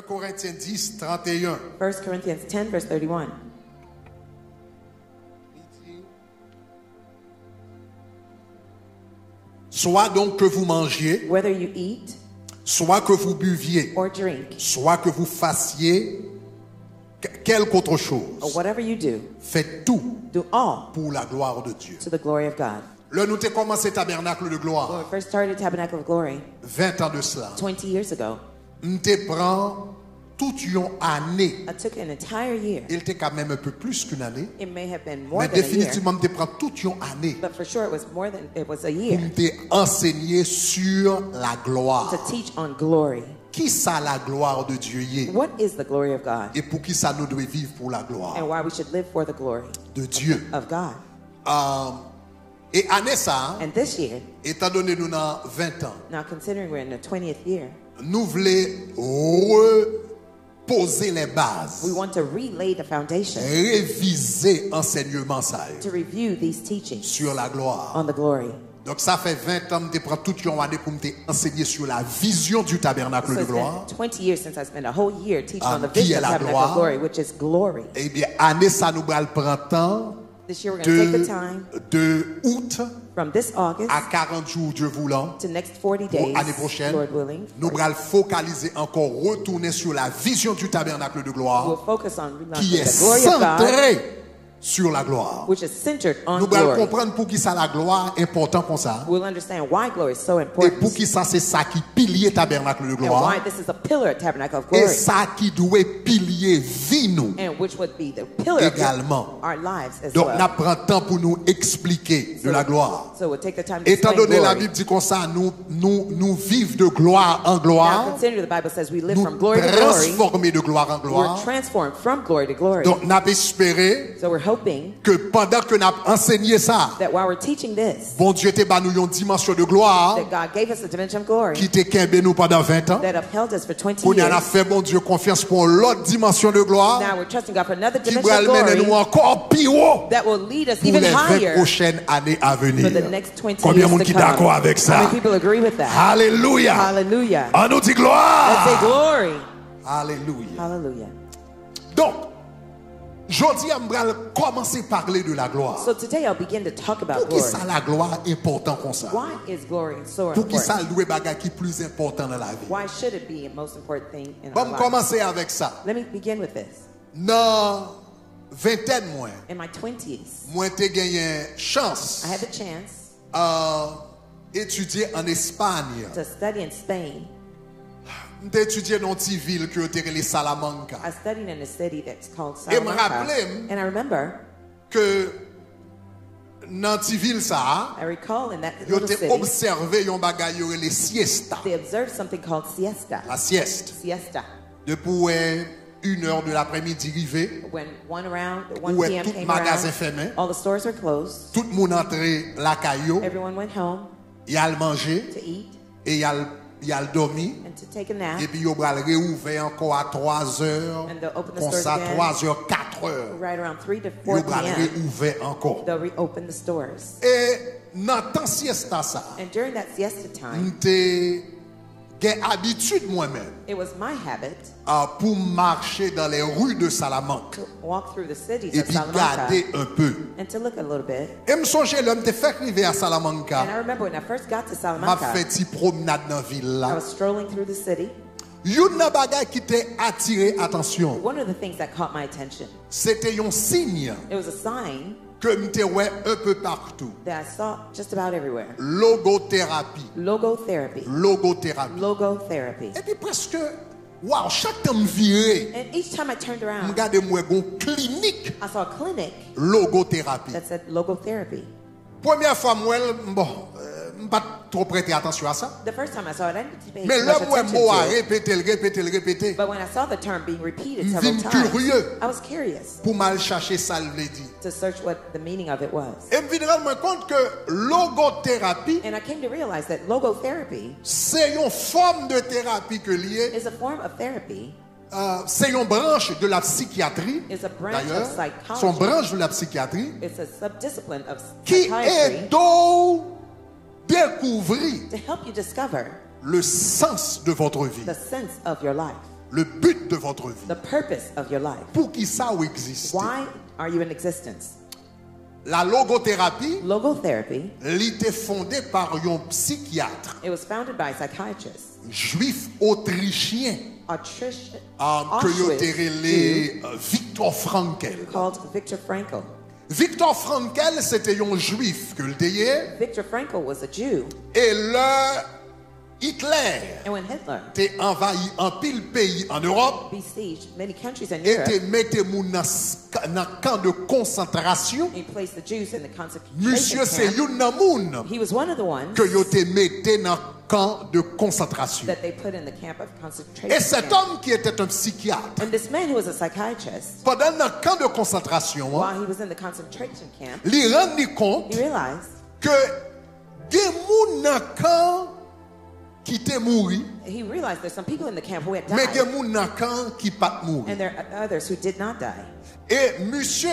Corinthiens 10, 31. 1 Corinthians 10, verse 31. Soit donc que vous mangiez, Whether you eat soit que vous buviez, or drink, soit que vous fassiez quelque autre chose, or whatever you do, faites tout do all pour la gloire de Dieu. to the glory of God. Là, nous avons commencé Tabernacle de When gloire, we first started Tabernacle of Glory 20 ans de cela. 20 years ago, Nous te prend toute une année. I took an entire year. Il était quand même un peu plus qu'une année. It may have been more Mais than a year, définitivement, nous te prend toute une année but for sure it was a pour year nous te enseigner sur la gloire. to teach on glory. Qui ça la gloire de Dieu y est? What is the glory of God Et pour qui ça nous doit vivre pour la gloire and why we should live for the glory de Dieu. of God. Et année ça, And this year, étant donné nous dans 20 ans, now considering we're in the 20th year, nous voulons reposer les bases, we want to relay the foundation, réviser enseignement ça to review these teachings sur la gloire. on the glory. Donc ça fait 20 ans que je prends toute une année pour me enseigner sur la vision du tabernacle So de it's gloire. been 20 years since I spent a whole year teaching on the Qui vision est of la Tabernacle gloire? of Glory, which is glory. Eh bien, année ça nous va le printemps This year we're going to take the time de août from this August à 40 jours, Dieu voulant, to next 40 pour days, l'année prochaine, Lord willing. nous allons focaliser encore, retourner sur la vision du tabernacle de We'll gloire focus on qui est the glory of God, centrée sur la gloire. which is centered on Nous allons glory. comprendre pour qui ça la gloire est important comme ça. We'll understand why glory is so Et important pour qui ça c'est ça qui pilier tabernacle de and gloire. why this is a pillar at Tabernacle of Et Glory, ça qui doit pilier vie nous. and which would be the pillar of Également. our lives as Donc, well. on prend temps pour nous expliquer de la gloire. So we'll take the time to Étant explain donné la glory. Bible dit comme ça, nous vivons de gloire en Now gloire, consider the Bible says we live nous from glory to glory. transformer de gloire en We're gloire. transformed from glory to glory. Donc, nous avons espéré So we're hoping que pendant que nous avons enseigné ça, that while we're teaching this, bon Dieu te ba nous une dimension de gloire that God gave us a dimension of glory qui te kembe nous pendant 20 ans. that upheld us for 20 Pour nous years. avons fait bon Dieu confiance pour l'autre dimension de gloire Now we're trusting God for another qui dimension va of mener nous glory encore plus haut that will lead us pour even les 20 higher prochaines années à for venir. the next 20 Combien de years monde to qui est come. d'accord avec How ça? many people agree with that? Alléluia. Hallelujah. On nous dit Let's say gloire. glory. Alléluia. Hallelujah. Donc, aujourd'hui, on va commencer à parler de la gloire. So today I'll begin to talk about Pour qui glory. ça la gloire est important comme ça? Why is glory so Pour qui ça important? le bagage qui est plus important dans la vie? Why should it be the most important thing in Bon, our lives? commencer avec ça. Let me begin with this. Dans vingtaine moins, In my 20s, moi j'ai gagné chance I had the chance étudier en Espagne. to study in Spain. J'ai étudié dans une petite ville qui était les Salamanca. I studied in a city that's called Et me Salamanca. rappelais And I remember, Que dans cette ville ça, I recall in that yo little te city, observé yon bagay yo les siesta. they observed something called siesta. La sieste. Siesta. Depuis 1h de l'après-midi arrivé, When 1 où est p.m. tout came magasin around, fermé, all the stores were closed. tout le monde entré la caillou, Everyone went home y a le manger to eat et y a le dormi. and to take a nap. Et puis yo bral réouvert encore à 3h, And they'll open the comme stores ça again. 3h, 4h. Right around 3 to 4 Yo bral p.m., réouvert encore. they'll reopen the stores. Et dans temps siesta ça, And during that siesta time, m'te gen habitude moi-même it was my habit pour marcher dans les rues de Salamanque to walk through the cities et of puis Salamanca garder un peu. and to look a little bit. Et me songe l'homme te fait arriver à And I Salamanca, remember when I first got to m'a Salamanca, fait ti promenade dans la ville I là. was strolling through the city. Yon nan bagay qui t'a attiré attention, One of the things that caught my attention, c'était un signe it was a sign que m'te ouais un peu partout. that I saw just about everywhere. Logothérapie. Logotherapy. Logothérapie. Logotherapy. Et puis presque, wow, chaque temps me virer, And each time I turned around, m'gade moi gon clinique I saw a clinic logothérapie. that said logotherapy. Première fois moi bon, pas trop prêter attention à ça. The first time I saw it, I didn't pay Mais too là much moi attention mot à to it. répéter But when I saw the term being repeated M'vin several times, curieux. I was curious pour mal chercher ça le dit. to search what the meaning of it was. Et me rendre compte que logothérapie And I came to realize that logotherapy c'est une forme de thérapie que lié. is a form of therapy, C'est une branche de la psychiatrie. is a branch D'ailleurs, of psychology. son branche de la psychiatrie It's a subdiscipline of qui psychiatry est d'où découvrir to help you discover le sens de votre vie. the sense of your life. le but de votre vie. the purpose of your life. Pour qui ça ou existe? Why are you in existence? La logothérapie, Logotherapy, l'était fondée par un psychiatre it was founded by a psychiatrist, juif autrichien que yo te relé Viktor Frankl. called Viktor Frankl. Viktor Frankl, c'était un juif que le déyé, Viktor Frankl was a Jew, et le Hitler and when Hitler t'est envahi en pile pays en Europe besieged many countries in et Europe, te mette moun dans camp de concentration. he placed the Jews in the concentration Monsieur c'est camp. yon nan moun He was one of the ones que yo te mette dans camp de concentration. that they put in the camp of Et concentration cet camp. homme qui était un psychiatre, And this man who was a psychiatrist, pendant le camp de concentration, while he was in the concentration camp, il rend compte he realized que des moun nan camp qui te mouri, there's some people in the camp who had mais des died, moun nan camp qui pas mouri. and there are others who did not die. Et monsieur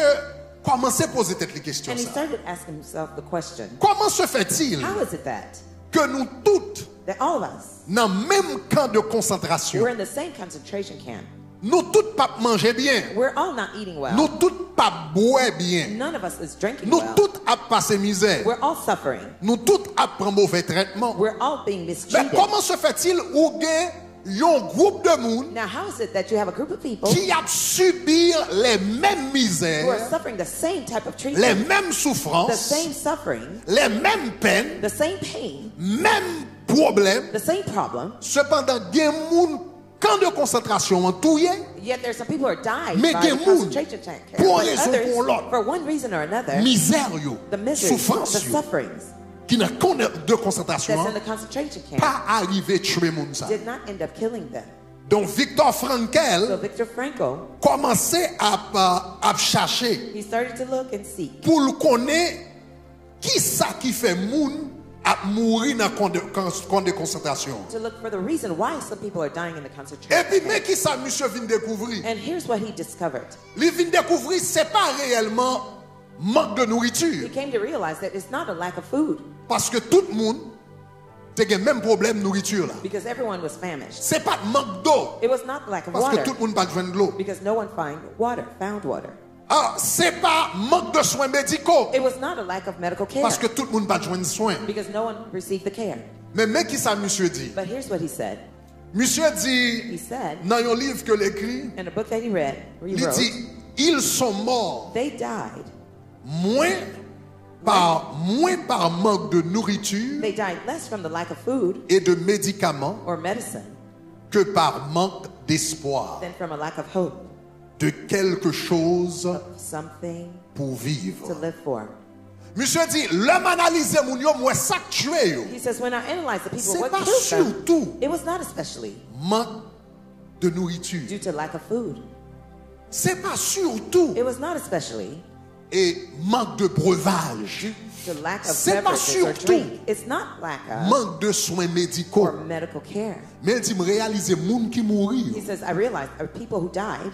commençait à poser cette question. And he Ça. started asking himself the question, Comment se fait-il how is it that que nous toutes, all of us dans le même camp de concentration, we're in the same concentration camp? nous toutes pas manger bien, We're all not eating well. nous toutes pas boire bien, None of us is drinking nous well. toutes à passer misère, We're all suffering. nous toutes à prendre mauvais traitement. We're all being Mais mistreated. comment se fait-il ou gain un groupe de monde Now, how is it that you have a group of people qui a subi les mêmes who are misères, suffering the same type of les treatment, mêmes the souffrances, same suffering, les mêmes peines, the same pain, mêmes problèmes? the same problem? Cependant, il y a des gens camp de concentration en tout y est, Yet there's some people who are dying Mais by des the moun, concentration camp. pour But raison others, pour l'autre, for one reason or another, misère yo, the misery, the souffrance yo, sufferings qui n'a camp de concentration that's in the concentration camp pas arrivé tuer moun ça. did not end up killing them. Donc Viktor So Frankl Viktor Frankl, commençait à chercher he started to look and seek pour le connaître qui ça qui fait moun à mourir dans camp de concentration. to look for the reason why some people are dying in the concentration Et puis camp. mais qui ça monsieur vient découvrir? And here's what he discovered. Il vient découvrir c'est pas réellement manque de He nourriture came to realize that it's not a lack of food, parce que tout le monde a le même problème de nourriture là. because everyone was famished. C'est pas manque d'eau It was not lack of parce que water, tout le monde pas besoin de l'eau. because no one found water. Ah, c'est pas manque de soins médicaux It was not a lack of medical care, parce que tout le monde pas besoin de soins. because no one received the care. Mais qui ça monsieur dit? But here's what he said. Monsieur He dit said dans un livre que l'écrit, in a book that he il wrote, dit ils sont morts they died. moins par manque de nourriture They died less from the lack of food et de médicaments or medicine que par manque d'espoir than from a lack of hope, de quelque chose of something pour to vivre. live for. Monsieur dit, l'homme analyse moun yo, moi ça que tué yo. He says, when I analyzed the people, C'est what pas killed them, surtout it was not especially manque de nourriture. due to lack of food. C'est pas surtout It was not especially et manque de breuvage. due to lack of C'est pas beverages or surtout drink. It's not lack of Manque de soins médicaux. or medical care. Mais il dit, me réaliser moun qui He mourir, says, I realized people who died,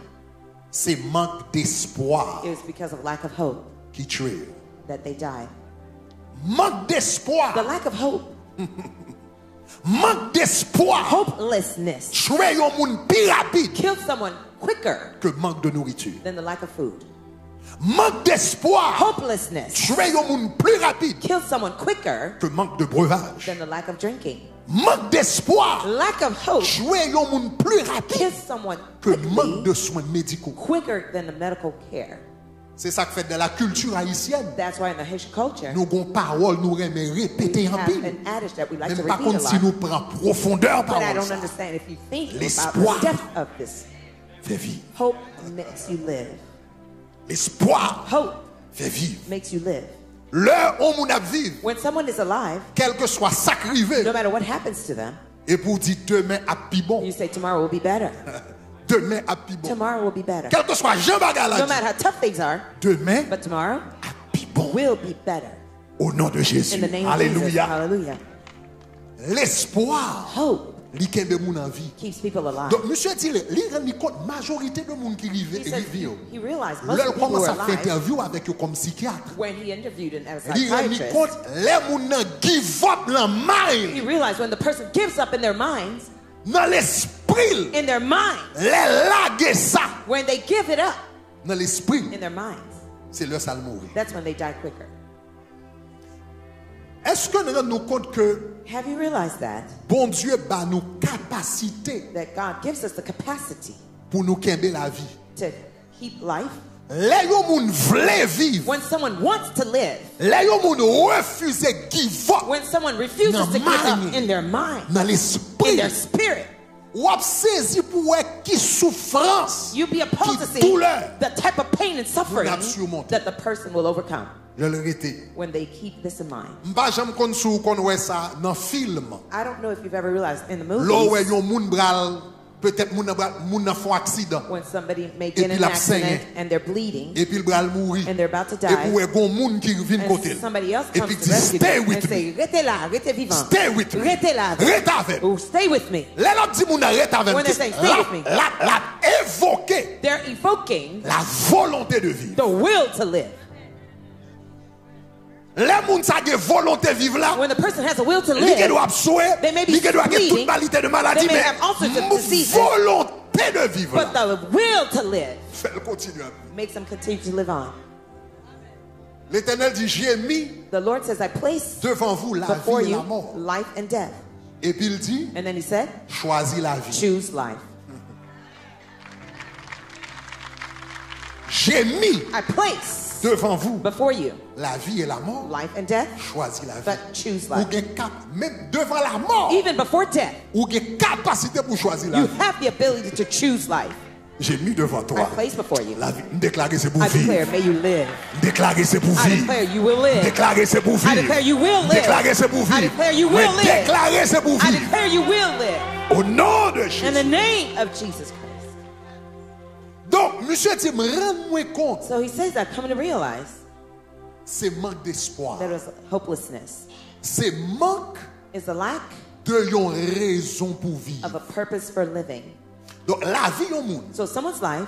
c'est manque d'espoir it was because of lack of hope qui tue. that they died. Manque d'espoir. The lack of hope, Manque d'espoir. hopelessness, Tue yon moun plus rapide killed someone quicker que manque de nourriture. than the lack of food. Manque d'espoir. Hopelessness Tue yon moun plus rapide killed someone quicker que manque de breuvage. than the lack of drinking. Manque d'espoir. Lack of hope Tue yon moun plus rapide kills someone que manque quickly, de soins médicaux. quicker than the medical care. C'est ça que fait de la culture haïtienne. That's why in the Haitian culture, Nous avons parole, nous aimons répéter we en have pile. an adage that we like to Même par repeat a contre, si lot. nous prenons profondeur But I parole, don't ça understand if you think about L'espoir. the depth of this. fait vivre. Hope makes you live. L'espoir Hope fait vivre. makes you live. L'heure où on a vivre, When someone is alive, quel que soit ça qui arrive, no matter what happens to them, et pour dire demain à pi bon, you say tomorrow will be better. demain à pi bon. Tomorrow will be better. Quel que soit Jean Bagala, No matter how tough things are, demain but tomorrow à pi bon. will be better. Au nom de Jésus. In the name of Jesus. Alléluia. Hallelujah. L'espoir, Hope li kembe moun en vie. keeps people alive. Donc, monsieur dit, li rend compte, majorité de moun qui He says rive, he realized most là, of il the people who commence are à faire alive interview avec eux comme psychiatre. when he interviewed him as a Li rend psychiatrist. compte, les moun nan give up la He mind, realized when the person gives up in their minds, dans l'espoir l'esprit, in their mind, les laguer ça when they give it up dans l'esprit, in their minds, c'est leur ça le mourir. that's when they die quicker. Est-ce que nous rendons compte que Have you realized that? bon Dieu bat nous capacité That God gives us the capacity pour nous kembe la vie? to keep life. Les yo moun vle vivre, When someone wants to live, les yo moun refuse give up when someone refuses No to give up mind. in their mind, dans in l'esprit. their spirit, Ou ap saisi pour ouais qui souffrance, you'll be supposed to qui see douleur. the type of pain and suffering Vous l'avez surmonté. that the person will overcome Je le rete. when they keep this in mind. M'pa jam kon sou kon wè ça dans film. I don't know if you've ever realized in the Lo wè movies yon moun bral, peut-être moun nan fon accident. when somebody may Et get puis in la an accident saigne. and they're bleeding Et puis le bral mouri. and they're about to Et puis die, wè gon moun qui vin kote. and somebody else Et comes puis to dit rescue stay them and with me. say, rete là, rete vivant, Stay with me. rete là, Rete avec. oh, stay with me. Lè la di moun arrête avec When me. they say, stay with me. La évoquer They're evoking la volonté de vivre. the will to live. Les moun sa ge volonté vivre là. When the person has a will to Li ke live, do ap soué, they may be li ke do ap ge toute bleeding, qualité de maladie, they may mais have all sorts of diseases, volonté de vivre but là. the will to live Fais-le continuer. makes them continue to live on. L'Éternel dit, j'ai mis The Lord says, I place devant vous la before vie et la you mort. life and death. Et puis il dit, And then he said, choisis la vie. choose life. J'ai mis I place devant vous before you la vie et la mort. life and death, Choisis la vie. but choose Ou life. gen cap, même devant la mort, Even before death, ou gen capacité pour choisir la you vie. have the ability to choose life. J'ai mis devant I toi place before you. la vie. Déclarer c'est pour I vivre. declare, may you live. Déclarer c'est pour I vivre. declare you will live. Déclarer c'est pour I vivre. declare you will live. Déclarer c'est pour I vivre. declare you Oui, will live. déclarer c'est pour I vivre. declare you will live. Au nom de In Jésus. the name of Jesus Christ. Donc, monsieur dit, me rends-moi compte, So he says that, coming to realize c'est manque d'espoir. that it was hopelessness. C'est manque Is the lack de yon raison pour vivre. of a purpose for living. Donc, la vie au monde, So someone's life,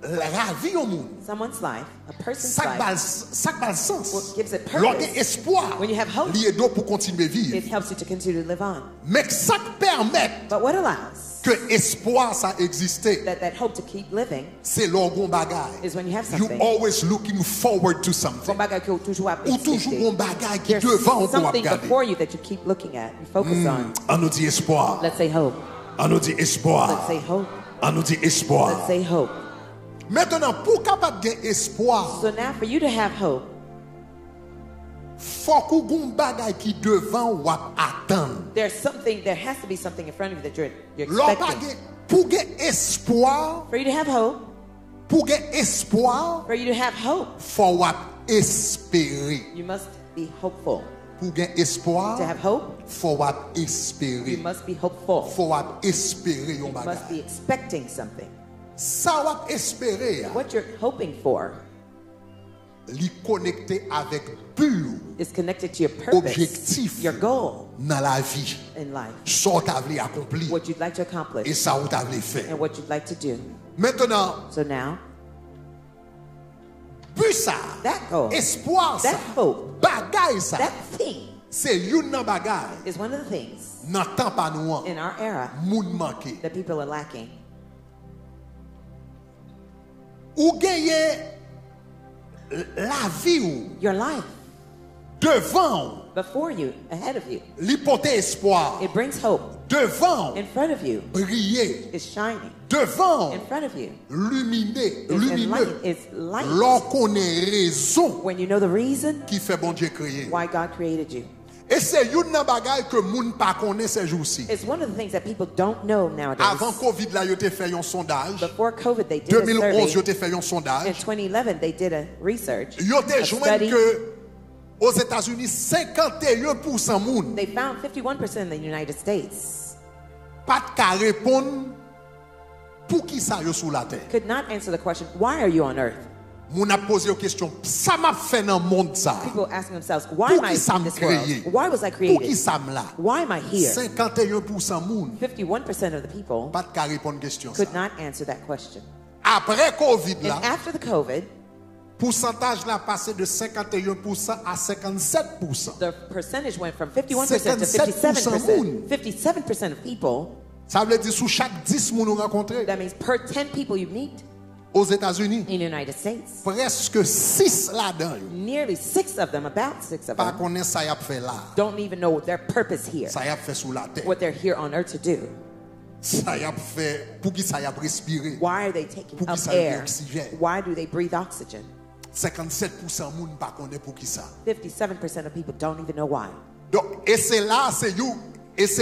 la vie au monde, a person's ça life, va le sens. what gives it purpose. Lorsqu'il y a espoir, When you have hope, il y a d'eau pour continuer à vivre. it helps you to continue to live on. Mais ça permet But what allows que espoir ça existe, that hope to keep living c'est l'orgon bagay. is when you have You something. always looking forward to something. Son bagage que toujours à Ou toujours expecter. un bagay qui There's devant qu'on va something regarder. before you that you keep looking at and focus on. On nous dit espoir. Let's say hope. On nous dit espoir. Let's say hope. On nous dit espoir. Let's say hope. Maintenant, pour capable de gagner espoir, So now for you to have hope, faut qu'on gon bagay qui devant ou attendre. there has to be something in front of you that you're L'on expecting. pour gagner espoir, For you to have hope, pour gagner espoir, for you to have hope, faut espérer. you must be hopeful. Pour gagner espoir, To have hope, faut you espérer. must be hopeful. Faut espérer yon You must be bagay. expecting something. Ça va espérer, What you're hoping for li connecté avec but is connected to your purpose, objectif your goal dans la vie. in life, Ça t'as voulu accomplir what you'd like to et accomplish, ça ou t'as voulu faire. and what you'd like to do. Maintenant, So now, but ça, that goal, espoir ça, that hope, bagay ça, that thing c'est yon nan bagay is one of the things nan tan pa nou an, in our era moun manke. that people are lacking. Ou genye la vie ou Your life devant ou, before you, ahead of you, li pote espoir, it brings hope. devant In front of you ou, briller, is shining. devant In ou, front of you lumineux, is light. lor konen rezon When you know the reason ki fe bon Dieu kreye. why God created you. Et c'est yon nan bagay ke moun pa konen se jou-si. It's one of the things that people don't know nowadays. Avant Covid la yo te fe yon sondaj, Before COVID, they did a 2011 yo survey. te fe yon In sondaj, 2011, they did a research, yo te a jwen study. ke aux États-Unis 51% moun They found 51% in the United States pat ka repon pou ki sa yo sou la terre. could not answer the question, why are you on earth? Moun a pose yo question, sa m'a fait nan monde sa? People asking themselves, why Pour am I qui ça in me this world? créé? Why was I Pou ki created? sa m la? Why am I here? 51% moun 51% of the people pat ka repon question sa. could not answer that question. Après Covid And la, after the COVID, pourcentage la passé de 51% à 57%. the percentage went from 51% to 57% 57%. 57% of people Ça veut dire sous chaque 10 moun nous rencontrer That means per 10 people you meet aux États-Unis, in the United States, presque 6 là-dedans nearly 6 of them, about 6 of pas them, connaître ça y a fait là, don't even know their purpose here, ça y a fait sous la terre, what they're here on earth to do. ça y a fait pour qui ça y a respiré. Why are they taking Pour qui up ça y a air? oxygène. Why do they breathe oxygen? 57% moun pas connaître pour qui ça. 57% of people don't even know why. Donc et c'est là c'est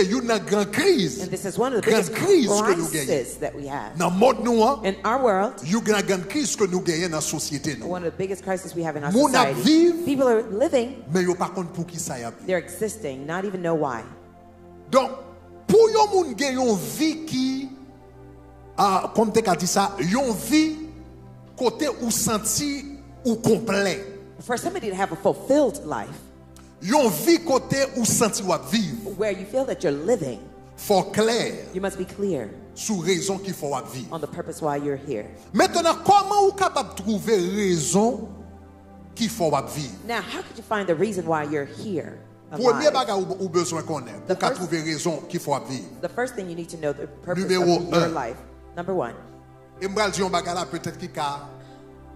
une grande crise. And this is one of the Grande biggest crise que nous gagnons. crises that we have. Dans le monde nous, In our world, il y a une grande crise que nous gagnons dans la société nous. one of the biggest crises we have in our Moun ap society, viv, people are living, mais yo pas compte pour qui ça y a. they're existing, not even know why. Donc pour yo moun gen yon vie qui comme te ka dit ça, yon vie côté ou senti ou complet. For somebody to have a fulfilled life, Yon vie côté ou senti ou vivre. where you feel that you're living, Faut clair you must be clear sous raison qu'il faut vivre. on the purpose why you're here. Maintenant comment ou capable trouver raison qu'il faut vivre? Now, how could you find the reason why you're here? Premier Alive? bagage ou besoin qu'on ait The pour first- trouver raison qu'il faut vivre. The first thing you need to know the purpose Numéro of your un. life. Number one, Et m'bral di yon bagage là peut-être qui a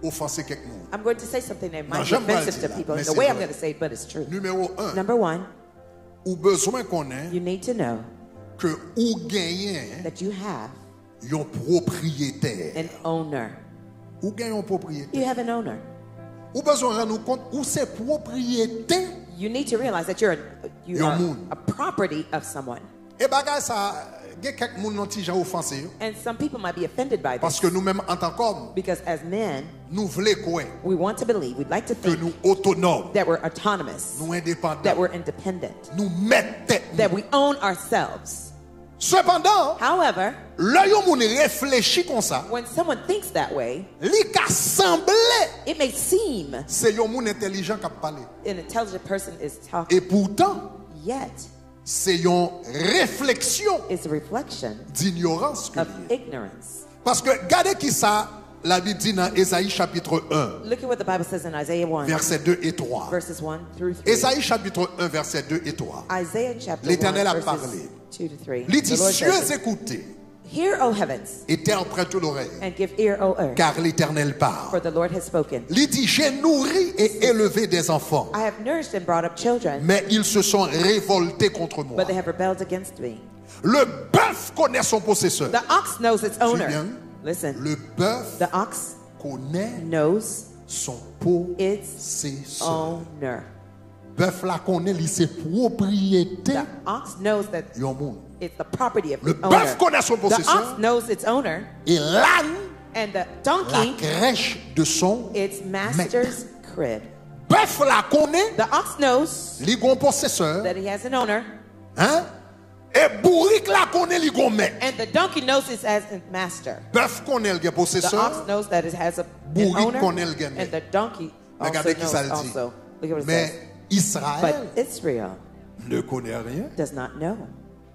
offensé quelqu'un. I'm going to say something that might be j'aime pas offensive le to dire, people. mais And the c'est way I'm vrai. going to say it, but it's true. Numéro 1, Number one, ou besoin qu'on ait you need to know que ou gagne that you have yon propriétaire. an owner. Ou gagne yon propriétaire. You have an owner. Ou besoin rendre compte ou c'est propriété. You need to realize that you Your are moon. a property of someone. Et bagage ça gen quelques moun nan ti jan offensé yo. And some people might be offended by Parce this que nous-mêmes en tant qu'hommes, because as men, nous voulons quoi we want to believe, we'd like to que think nous autonomes, that we're autonomous, nous that indépendants, we're independent, nous mettons tête. that we own ourselves. Cependant, However, là yon moun réfléchit comme ça, when someone thinks that way, li ka semblé it may seem c'est yon moun intelligent qui a parlé. an intelligent person is talking, Et pourtant, yet c'est une réflexion it's a reflection d'ignorance que of lié. ignorance. Parce que regardez qui ça la Bible dit dans Ésaïe chapitre 1 Look at what the Bible says in Isaiah 1, versets 2 et 3. verses 1 through 3. Ésaïe chapitre 1 versets 2 et 3. Isaiah chapter 1, L'Éternel a verses parlé. 2 to 3. Il The dit Lord cieux says, écoutez hear, O heavens, et terre prête l'oreille and give ear, O earth, car l'Éternel for parle. the Lord has spoken. Il dit j'ai nourri et élevé des enfants I have nourished and brought up children, mais ils se sont révoltés contre moi. but they have rebelled against me. Le bœuf connaît son possesseur. The ox knows its owner. bien? Listen, Le bœuf the ox connaît knows son its possesseur. owner. Bœuf là connaît lui ses propriétés. The ox knows that Yon moun. it's the property of Le the owner. bœuf connaît son The possesseur. ox knows its owner, Et l'âne, and the la donkey, crèche de son its master's crib. bœuf là connaît The ox knows li gon possesseur. that he has an owner, Hein? Et bourrique là connaît li gon maître. and the donkey knows it has a master. Bœuf connaît le The ox possesseur. knows that it has an Bourrique owner, connaît le gamin. and the donkey also Regardez qui ça knows le dit. also. Look at what it Mais says. Israël But Israel ne connaît rien. does not know.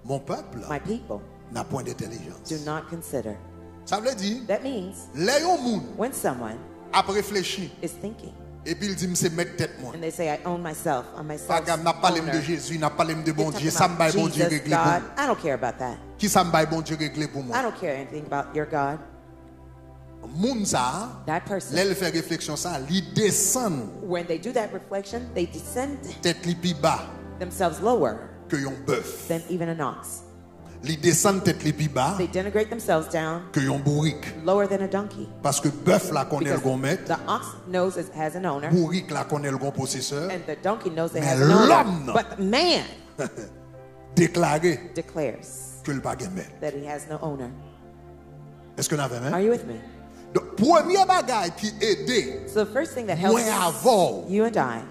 Mon peuple My people n'a point d'intelligence. do not consider. Ça veut dire, That means les yon moun when someone a réfléchi is thinking et puis il dit c'est mettre tête moi. and they say, I own myself, I'm Pas myself. gamme n'a parlé de Jésus, n'a parlé de bon Dieu, ça me baille bon Dieu réglé pour God, moi. I don't care about that. Qui ça me baille bon Dieu réglé pour I moi? don't care anything about your God. Moun ça, That person, l'elle fait réflexion ça, li descend when they do that reflection, they descend tête li pi bas themselves lower que yon bœuf. than even an ox. Li descend tête li pi bas They denigrate themselves down que yon bourrique. lower than a donkey. Parce que bœuf là connaît le Because gon maître, the ox knows it has an owner, bourrique là connaît le gon possesseur, and the donkey knows it Mais has an owner. l'homme, non. But the man déclaré declares que le pas gen maître. that he has no owner. Est-ce que nous avons Are hein? you with me? Donc premier bagage qui aide So the first thing that moi helps avant you and I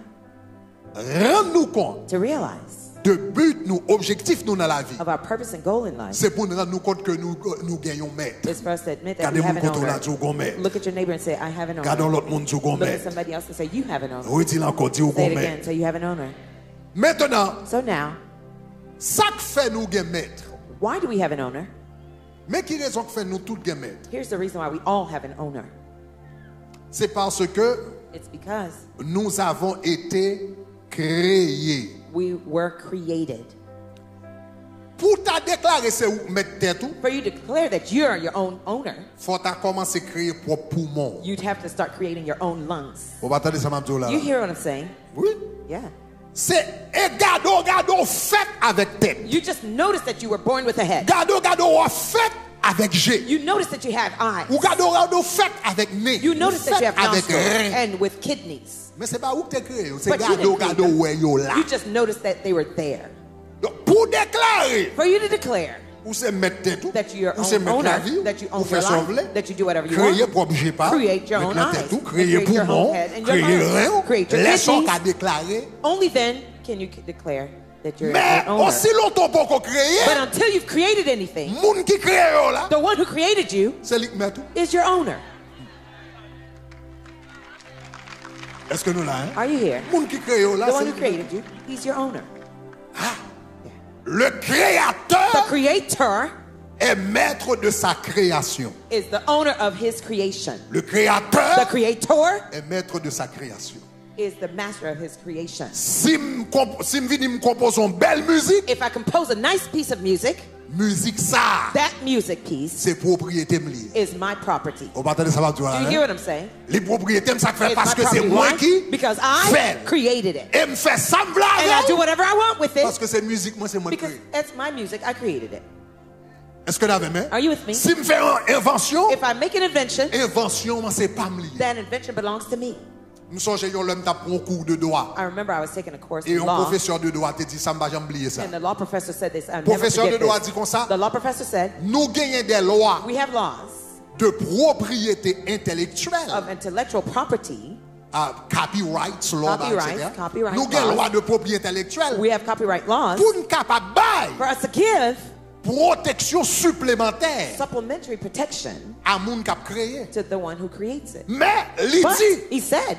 rendre nous compte to realize de but nous objectif nous dans la vie. of our purpose and goal in life C'est pour nous rendre nous compte que nous gagnons maître. is for us to admit that Gardez we have mon an côté là owner. du gon maître. Look at your neighbor and say, I have an Gardons owner. l'autre monde du gon Look at maître. somebody else and say, you have an owner. Oui, dis encore du Say gon it again, maître. say you have an owner. Maintenant, So now, ça que fait nous gain maître. why do we have an owner? Mais qui raison que fait nous tout gain maître? Here's the reason why we all have an owner. C'est parce que It's because nous avons été créés we were created pour t'as déclaré c'est où mettre tête tout, For you to declare that you're your own owner, faut t'as commencé à créer propre poumon. you'd have to start creating your own lungs. Vous attendez ça m'a dit là. You hear what I'm saying? Oui. Yeah. C'est et gado fait avec tête. You just notice that you were born with a head. Gado fait avec G. You notice that you have eyes. Ou gado fait avec nez. You notice that you have avec nostrils rein. and with kidneys. Mais c'est pas où que t'es créé, c'est But you didn't create gado them. ouais yo là. You just noticed that they were there. Donc, pour déclarer, For you to declare ou c'est mettre tête tout, that you're ou c'est your mettre own la owner, vie, that you ou own faire your sauver, life, that you do whatever you créer want, propre G pas, create your mettre own la eyes, tête tout, and créer create your poumon, own head and your créer lungs, rein, create your laisse kidneys. qu'à déclarer. Only then can you declare that you're Mais an owner. aussi longtemps pour qu'on crée, But until you've created anything, moun qui crée yo là, the one who created you c'est lui qui met tout. is your owner. Est-ce que nous là, hein? Are you here? Moun qui crée yo là, The c'est one lui who qui met tout. created you, he's your owner. Le The créateur creator est maître de sa création. is the owner of his creation. Le The créateur creator est maître de sa création. is the master of his creation. Si me vini me compose une belle musique, If I compose a nice piece of music, musique ça, that music piece c'est propriété m'lié. is my property. On va entendre ça va dire. Do you hear what I'm saying? Les propriétés ça fait It's parce my que c'est property. moi Why? qui Because I fait. created it. Et me fait ça me And I do v'la. whatever I want with Parce it que c'est musique moi c'est moi qui because crée. that's my music. I created it. Est-ce que vous avez main? Are you with me? Si me fait une invention, If I make an invention, invention moi c'est pas m'lié. that invention belongs to me. Nous songe yo l'homme t'a pour un cours de droit. I remember I was taking a course Et in un law, professeur de droit te dit ça m'a jamais oublié ça. and the law professor said this. I'll never Professeur de forget droit this. dit comme ça. The law professor said, Nous gagnons des lois we have laws de propriété intellectuelle. of intellectual property. Copyrights, law, Copyrights, etc. copyright Nous avons laws. loi de propriété intellectuelle We have copyright laws pour nous capables de for us to give protection supplémentaire supplementary protection à moun qui a créé. to the one who creates it. Mais il But dit, he said,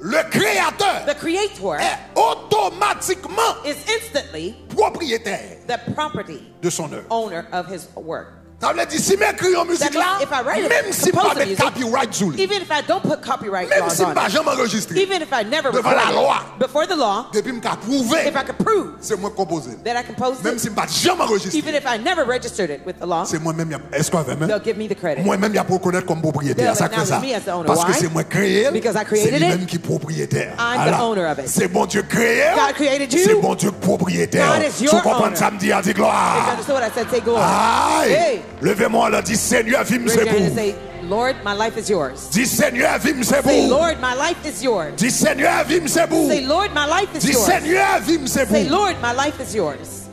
le créateur the creator est automatiquement is instantly propriétaire the property de son œuvre. owner of his work. Ça veut dire si je crée une musique That means là, if I write it, même si je compose pas the de music, copyright sur lui, Even if I don't put copyright même laws si je on pas it, jamais enregistré, even if I never devant recorded la loi, it, before the law, depuis que je prouvé, if I could prove c'est moi qui composé. that I composed Même it, si je pas jamais enregistré, even if I never registered it with the law, c'est moi-même. Est-ce qu'on va même? they'll give me the credit. Moi-même, il y a pour reconnaître comme propriétaire. They'll Ça fait ça. acknowledge me as the owner. Parce que Why? c'est moi créé. Because I C'est created lui-même it. qui est propriétaire. I'm the Voilà. owner of it. C'est bon Dieu créé. God created you. C'est bon Dieu propriétaire. God is Tu your comprends owner. samedi à dire If you gloire. understood what I said, say glory. Aïe. Hey. Levez-moi là, dis Seigneur, vie Raise c'est your hand and pour. say, Lord, my life is yours. Dis Seigneur, vie c'est Say, pour. Lord, my life is yours. Dis Seigneur, vie c'est pour. Say, Lord, my life is Dis yours. Seigneur, vie c'est Say, pour. Lord, my life is yours.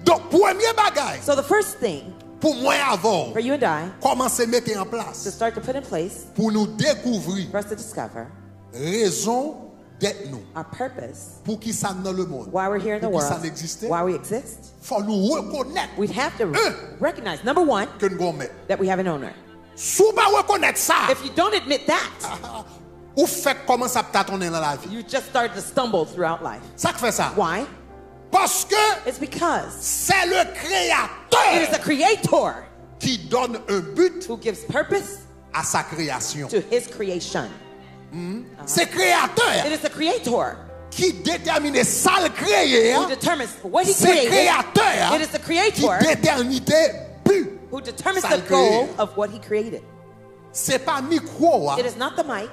Donc, premier bagage, So the first thing pour moi avant, for you and I commencer à mettre en to place start to put in place, pour nous découvrir for us to discover raison d'être nous. our purpose, Pour qui ça dans le monde. why we're here in the Pour qui ça world, n'existe. why we exist. Faut nous reconnaître We'd have to recognize, number one, que nous avons. that we have an owner. Si vous ne reconnaître ça, If you don't admit that, ou fait comment ça peut tourner dans la vie. you just start to stumble throughout life. Ça fait ça. Why? Parce que It's because c'est le it is créateur the creator qui donne un but who gives purpose à sa création. to his creation. C'est créateur It is the creator qui détermine ça le créé. who determines what he C'est created. créateur It is the qui creator détermine but. who determines ça the le goal créé. of what he created. C'est pas micro It is not the mic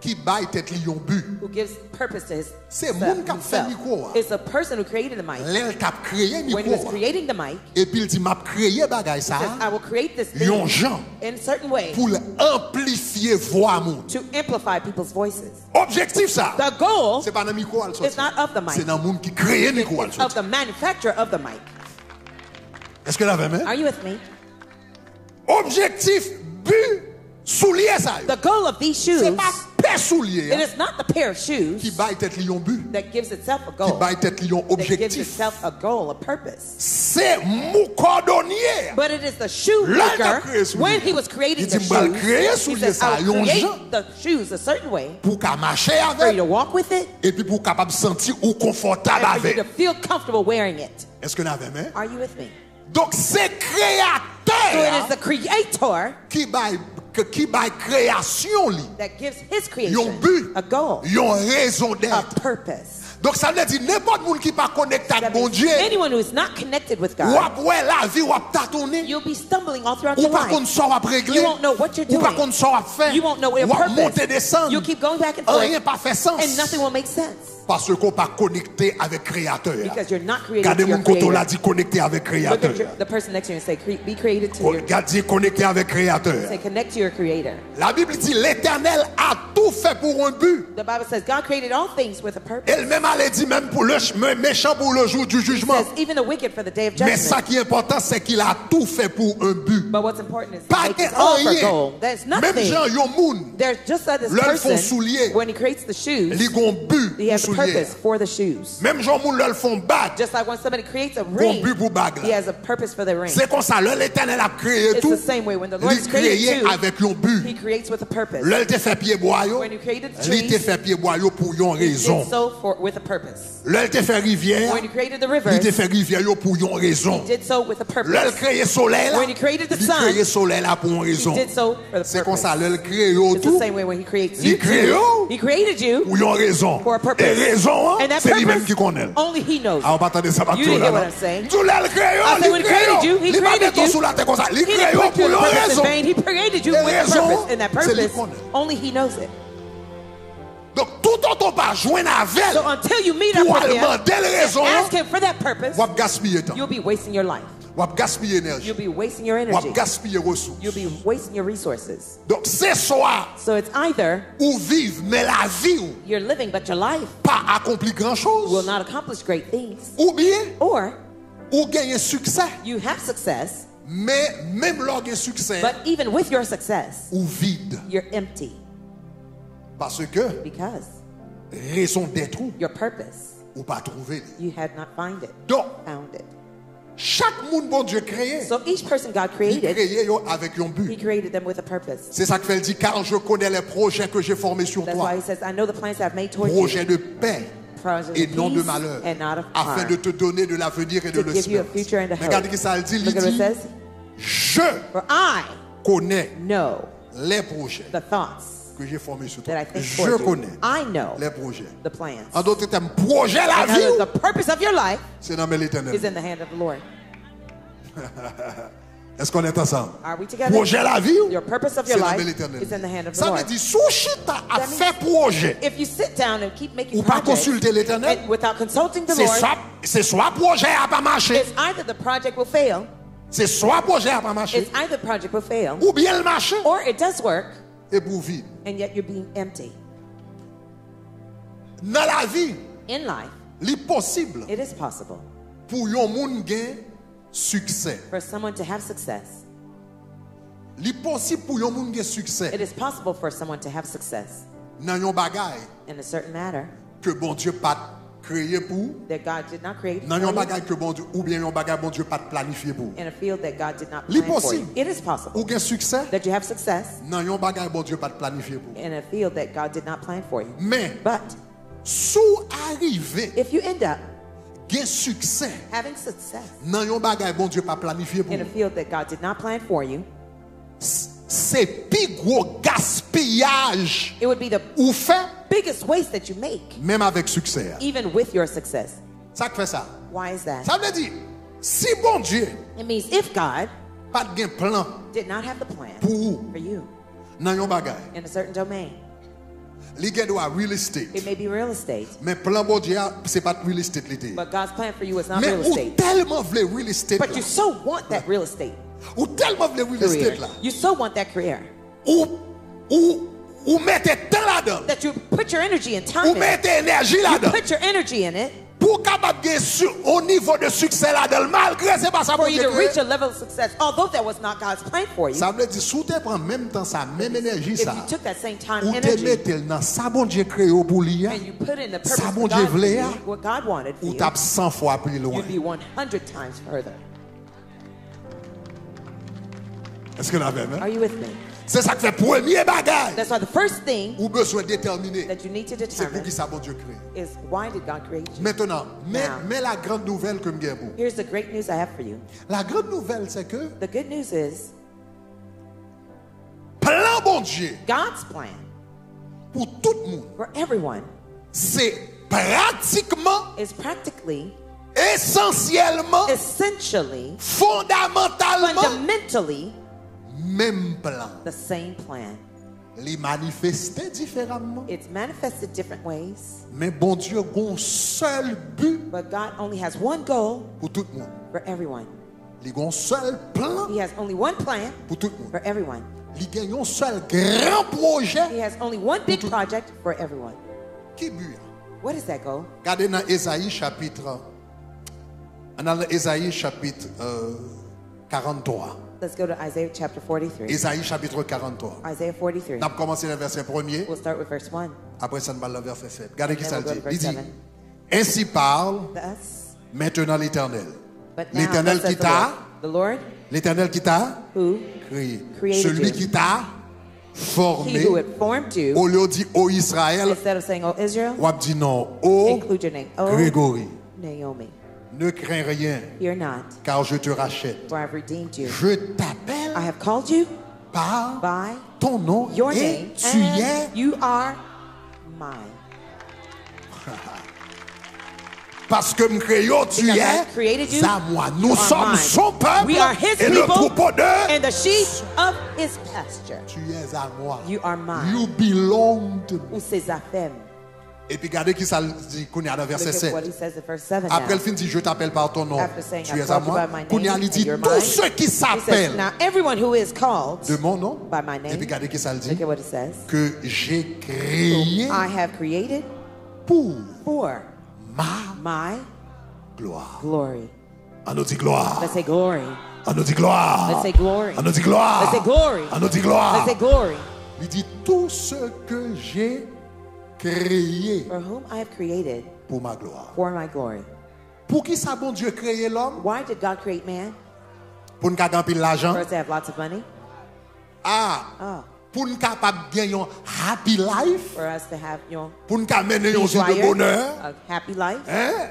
qui baille tête lion but. who gives purpose to his C'est moun qui a fait himself. micro. It's the person who created the mic. L'elle qui a créé When he was micro. creating the mic, Et puis il dit m'a créé bagay he says, I ça will create this yon thing gens in a certain way pour amplifier voix moun. to amplify people's voices. Objectif ça. The goal C'est pas dans micro al is sorti. not of the mic. C'est dans moun qui créé micro al It's of sorti. the manufacturer of the mic. Est-ce que la même? Are you with me? Objectif but soulier ça. The goal of these shoes, C'est pas paire soulier it is not the pair of shoes qui baille tête lion but. that gives itself a Qui goal, baille tête lion that gives objectif. itself a goal, a purpose. C'est mou cordonnier. But it is the Là, il a shoemaker, créé soulier. when he was creating Il the dit, m'va le créer shoes, he soulier says, ça, I will yon create gens. the shoes a certain way Pour qu'à marcher for you avec to walk with it et puis pour capable sentir ou confortable and for you avec. to feel comfortable wearing it. Est-ce que vous avez même? Are you with me? Donc c'est So it créateur is the creator qui baille création li. that gives his Yon creation but, a goal, yon raison a d'être. purpose. Donc ça veut dire n'importe monde qui pas connecté avec That bon means Dieu, anyone who is not connected with ou God, ap ouais la vie ou ap tâtonner, you'll be stumbling all throughout ou your pas qu'on life. soit ap régler, You won't know what you're ou pas doing. qu'on soit ap faire, You won't know your ou ap monter purpose. descendre. You'll keep going back and forth, Rien pas fait sens. and nothing will make sense Parce qu'on pas connecté avec créateur. because you're not created Gardez to your mon koto là creator. dit connecté avec Look créateur. at the person next to you and say, be created to your, Gardez connecté avec créateur. say, connect to your creator. La Bible dit l'Éternel a tout fait pour un but. The Bible says God created all things with a purpose. Elle-même elle dit même pour le méchant pour le jour du jugement. It says even the wicked for the day of Mais ça judgment. qui est important, c'est qu'il a tout fait pour un but. But what's important is Pas he makes it all for rien. goal. There's Même nothing. Jean yon moun, There's just like this L'œil font person, soulier. when he creates the shoes, li gon but he has a pour soulier. purpose for the shoes. Même Jean moun l'œil font bag, Just like when somebody creates a gon ring, but pour bag he là. has a purpose for the ring. C'est comme ça, l'Éternel a créé It's tout. the same way when the Lord Il is created créé too, avec un but. he creates with a purpose. L'œil te fait pied bois yo, When you created the li te trees, fait pied bois yo pour yon he raison. did so with a purpose. L'œil te fait rivière, When you created the li rivers, te fait rivière yo pour yon raison. he did so with a L'œil purpose. créé soleil là, When he created the li sun, créé soleil là pour une He raison. did so for the C'est comme purpose. ça, l'œil créé yo It's the tout same way when he creates Li you créé too. yo. He created you pour yon raison. for a purpose. Et raison, And that c'est lui-même qui purpose, connaît. only he knows. Ah, on va attendre ça, You didn't hear what I'm saying. Tout l'œil créé, I said when he created you, he li pas created mettre you. sous la tête comme ça. Li He créé didn't yo put you pour in yon purpose in raison. vain. He created you Et with a raison, purpose. And that c'est lui purpose, qu'on est. only he knows it. Donc tout autant pas joindre avec So until you meet up pour with him demander and raison, ask him for that purpose, ou gaspiller temps, you'll be wasting your life. ou gaspiller énergie, You'll be wasting your ou energy. gaspiller ressources. You'll be wasting your resources. Donc c'est soit So it's either ou vivre mais la vie ou you're living, but your life pas accompli grand will chose, not accomplish great things. ou bien Or ou gagner succès, you have success, mais même lors d'un succès but even with your success, ou vide, you're empty parce que because raison d'être your purpose, ou pas trouver. you had not found it. Donc It. chaque monde bon Dieu créé, So each person God il created, créé yo avec un he but. created them with a purpose. C'est ça que fait le dit car je connais les projets que j'ai formés sur That's toi, why he says, I know the plans I've made towards projets you, de paix projects et of non de peace malheur, and not of afin de harm, te donner de l'avenir et de to le give you a espérance. future and a Mais regardez hope. que ça le dit, il Look at what it dit, says. je For I connais know les projets the thoughts que j'ai formés sur toi. that I think Je towards you. connais I know les projets. the plans. En d'autres termes, projet la In other words, vie, the purpose of your life c'est dans l'éternel. is in the hand of the Lord. Est-ce qu'on est ensemble? Are we together? Projet la vie, Your purpose of c'est your dans life l'éternel. is in the hand of the Ça veut Lord. dire, sous chita à That means- faire projet, If you sit down and keep making ou pas projects consulter l'éternel, and without consulting the c'est Lord, soit projet a pas marché, it's either the project will fail, c'est soit projet a pas marché, it's either the project will fail, ou bien le marché, or it does work et pour vivre. and yet you're being empty. Dans la vie, In life, l'impossible it is possible pour yon moun gen succès. for someone to have success. L'impossible pour yon moun gen It succès is possible for someone to have success dans yon bagay in a certain matter que bon Dieu pas créé pour, that God did not create dans for yon you, bagay que bon Dieu, ou bien yon bagay bon Dieu pas planifié pour. in a field that God did not plan for you. L'impossible. It is possible Ou gen succès that you have success dans yon bagay bon Dieu pas planifié pour. in a field that God did not plan for you. Mais But sous arrivé if you end up gen succès having success dans yon bagay bon Dieu pas planifié pour, in a field that God did not plan for you, c'est pi gros gaspillage it would be the ou fait biggest waste that you make, même avec succès. even with your success. Ça que fait ça. Why is that? Ça veut dire, si bon Dieu It means if God pas de plan did not have the plan pour vous for you dans yon bagay, in a certain domain, li gen do a real estate. it may be real estate, Mais plan bon Dieu c'est pas real estate l'été. but God's plan for you is not Mais real ou estate. tellement vle real estate But là. you so want that real estate Ou tellement vle real career. estate là. You so want that career Ou mettez temps là-dedans. that you put your energy and Ou time in it. mettez énergie You là-dedans. put your energy in it Pour capable gagner au niveau de succès là-dedans, malgré c'est pas ça for bon you Dieu to reach créé. a level of success, although that was not God's plan for you. Ça veut dire sous te prend même temps ça, même énergie If ça. you took that same time Ou te energy mettez dans ça bon Dieu créé au pour lui, and you put in the purpose Ça, bon for Dieu God for voulait, you, hein. what God wanted for ou you, tape 100 fois plus loin. you'd be 100 times further. Est-ce que vous avez Are you with me? C'est ça qui fait premier bagage. That's why the first thing Ou besoin déterminer. that you need to C'est pour determine qui ça bon Dieu créé. is why did God create you? Maintenant, mais Now. la grande nouvelle que je pour. Here's the great news I have for you. La grande nouvelle c'est que The good news is plan bon Dieu God's plan pour tout le monde, for everyone c'est pratiquement, is practically, essentiellement, essentially, fondamentalement, fundamentally même plan. the same plan. Les manifester différemment. It's manifested different ways, Mais bon Dieu a un seul but but God only has one goal pour tout le monde. for everyone. Il a un seul plan He has only one plan pour tout le monde. for everyone. Il a un seul grand projet. He has only one big project for everyone. Qui but? What is that goal? Regardez dans Ésaïe chapitre 43. Let's go to Isaiah chapter 43. Ésaïe chapitre 43. Isaiah 43. On a commencé le verset 1er. We'll start with verse 1. Après ça, on va le verset 7. Regardez qui Then ça we'll go dit. to Il verse dit, 7. ainsi parle Thus, maintenant l'Éternel. but now, L'Éternel thus says qui t'a, the Lord l'Éternel qui t'a who créé. created Celui you. qui t'a he formé. who had formed you, Au lieu de dire ô Israël, instead of saying, "Oh Israel," on dit non, ô include your name. Oh Grégory. Naomi, Ne crains rien, fear not, car je te rachète. for I have redeemed you. Je t'appelle I have called you par by ton nom your et name, tu and es. you are mine. Parce que me créé, tu Because I es created you, à moi. Nous you are sommes mine. son peuple We are his et le people troupeau de. and the sheep of his pasture. Tu es à moi. You are mine. You belong to me. Ou ses affaires. Et puis regardez qui ça dit qu'on est dans verset Look at what 7. he says in verse 7 Après now. le fin dit je t'appelle par ton nom. After saying, Tu I es à called you moi. by my Qu'on y a name, dit and you're tous mine. ceux qui He says, s'appellent now everyone who is called de mon nom. by my Et puis name, regardez qui ça le dit. look at what it says. Que j'ai créé I have created pour for ma my gloire. glory. On nous dit gloire. Let's say glory. On nous dit gloire. Let's say glory. On nous dit gloire. Let's say glory. On nous dit gloire. Let's say glory. Il dit tout ce que j'ai créé For whom I have created pour ma gloire. for my glory. Pour qui ça bon Dieu créé l'homme? Why did God create man? Pour nous gagner l'argent. For us to have lots of money? Ah, Oh, pour nous capable gagner un happy life. for us to have, Pour nous mener une be vie de joyeux, bonheur. a happy life? Hein?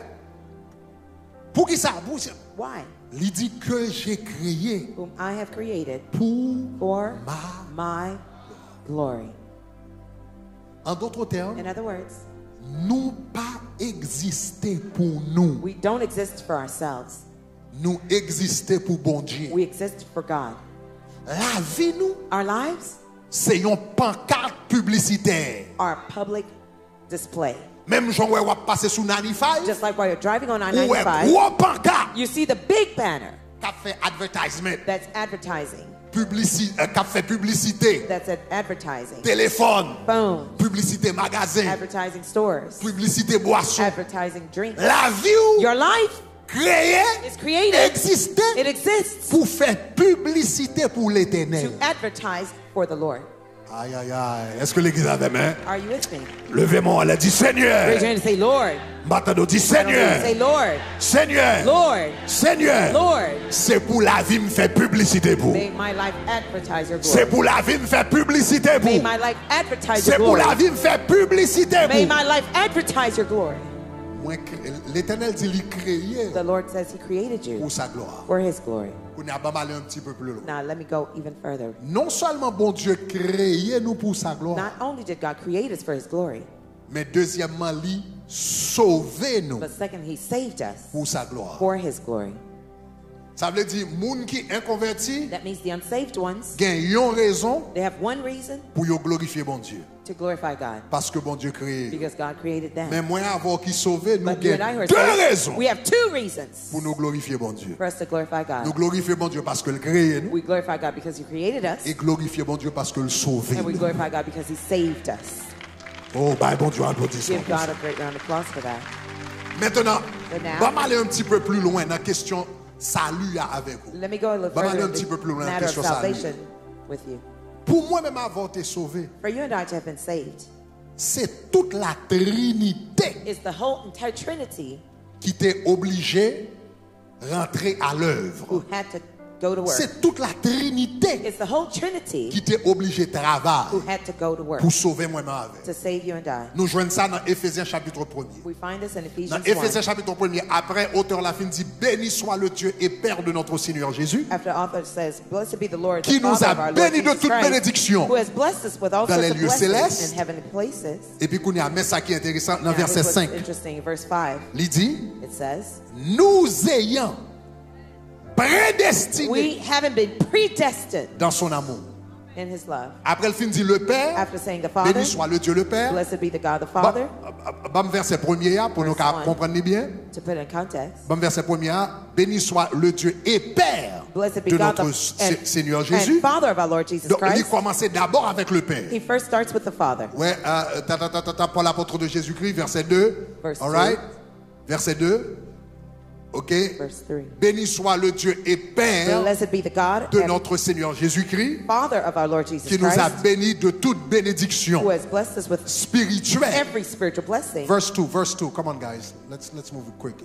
Pour qui ça? Pour ça. Why? Il dit que j'ai créé Whom I have created pour for ma. my glory. En d'autres termes, In other words, nous pas exister pour nous. we don't exist for ourselves. Nous exister pour bon Dieu. We exist for God. La vie nous, Our lives c'est une pancarte publicitaire. are public display. Même gens où on passer sous 95, Just like while you're driving on ou est I-95, gros pancarte you see the big banner qui fait advertisement, that's advertising. qui fait publicité, That's advertising. téléphone, Phone. publicité magasin, Advertising stores. publicité boisson. Advertising drinks. La vie ou Your life créée, is created. existait It exists pour faire publicité pour to l'éternel. advertise for the Lord. Aïe, aïe, aïe. Est-ce que l'église a des mains? Are you with me? Levez-moi, elle a dit Raise Seigneur. your hand and say, Lord. Maintenant, dit Say, Seigneur. Lord. Seigneur. Lord. Seigneur. Lord. C'est pour la vie me faire publicité pour. May my life advertise your C'est glory. pour la vie me faire publicité May pour. my life advertise C'est your pour glory. la vie me faire publicité May pour. my life advertise your glory. L'éternel dit il créé The Lord says He created you pour sa gloire. for His glory. On est à aller un petit peu plus loin. Now, let me go even further. Non seulement bon Dieu créé nous pour sa gloire, Not only did God create us for His glory, mais deuxièmement, il sauver nous but second, He saved us pour sa gloire. for His glory. Ça veut dire moun qui inconverti That means the unsaved ones, gagne une raison they have one reason pour yo glorifier bon Dieu. to glorify God, Parce que bon Dieu créé. because God created them. Mais moi avant qui sauver, nous But you and I who gagne are deux saved, raisons we have two reasons pour nous glorifier bon Dieu. for us to glorify Nous God. glorifier bon Dieu parce que le créé nous We glorify God because He created us, et glorifier bon Dieu parce que le sauver. and we glorify God because He saved us. Oh, bah bon Dieu applaudissons. Give God a great round of applause for that. Maintenant, But now- on va aller un petit peu plus loin dans la question salut avec vous. Let me go a little Bah, further aller un in petit peu plus the loin dans la matter of question salut. salvation with you. Pour moi-même avoir été sauvé, For you and I to have been saved c'est toute la Trinité is the whole entire Trinity qui t'est obligée rentrer à l'œuvre. who had to go to work. C'est toute la Trinité It's the whole Trinity qui t'est obligé de who travailler had to go to work pour sauver moi-même avec. to save you and I. Nous joignons ça dans Éphésiens chapitre 1er. We find this in Dans Ephesians Éphésiens 1. chapitre 1er, après, auteur la fin dit, béni soit le Dieu et Père de notre Seigneur Jésus, After author says, blessed be the Lord, qui the nous Father a of our Lord bénis de Jesus toute Christ, bénédiction who has blessed us with all dans sorts les of lieux blessings célestes. in heavenly places. Et puis, qu'on y a mis ça qui est intéressant dans Now, verset here's 5. what's interesting. Verse 5, Il dit, it says, nous ayant prédestinés we haven't been predestined dans son amour. in his love. Après, le film dit le Père, After saying the Father, béni soit le Dieu le Père. blessed be the God the Father, Bam verset premier pour nous Verse one. comprendre bien. to put it in context. Bam verset premier, béni soit le Dieu et Père Blessed be de God notre Seigneur Jésus. and Father of our Lord Jesus Donc, il Christ. commençait d'abord avec le Père. He first starts with the Father. Ouais, Paul l'apôtre de Jésus-Christ, verset 2. Verse All right? Verset 2. OK? Verse 3. Béni soit le Dieu et Père Blessed be the God de and notre Seigneur Jésus-Christ, Father of our Lord Jesus qui nous a Christ, bénis de toute bénédiction who has blessed us with spirituelle. every spiritual blessing. Verse 2. Come on, guys. Let's move it quick.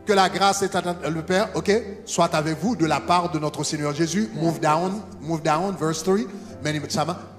Que la grâce et le Père, OK, soit avec vous de la part de notre Seigneur Jésus. Move down, verse 3.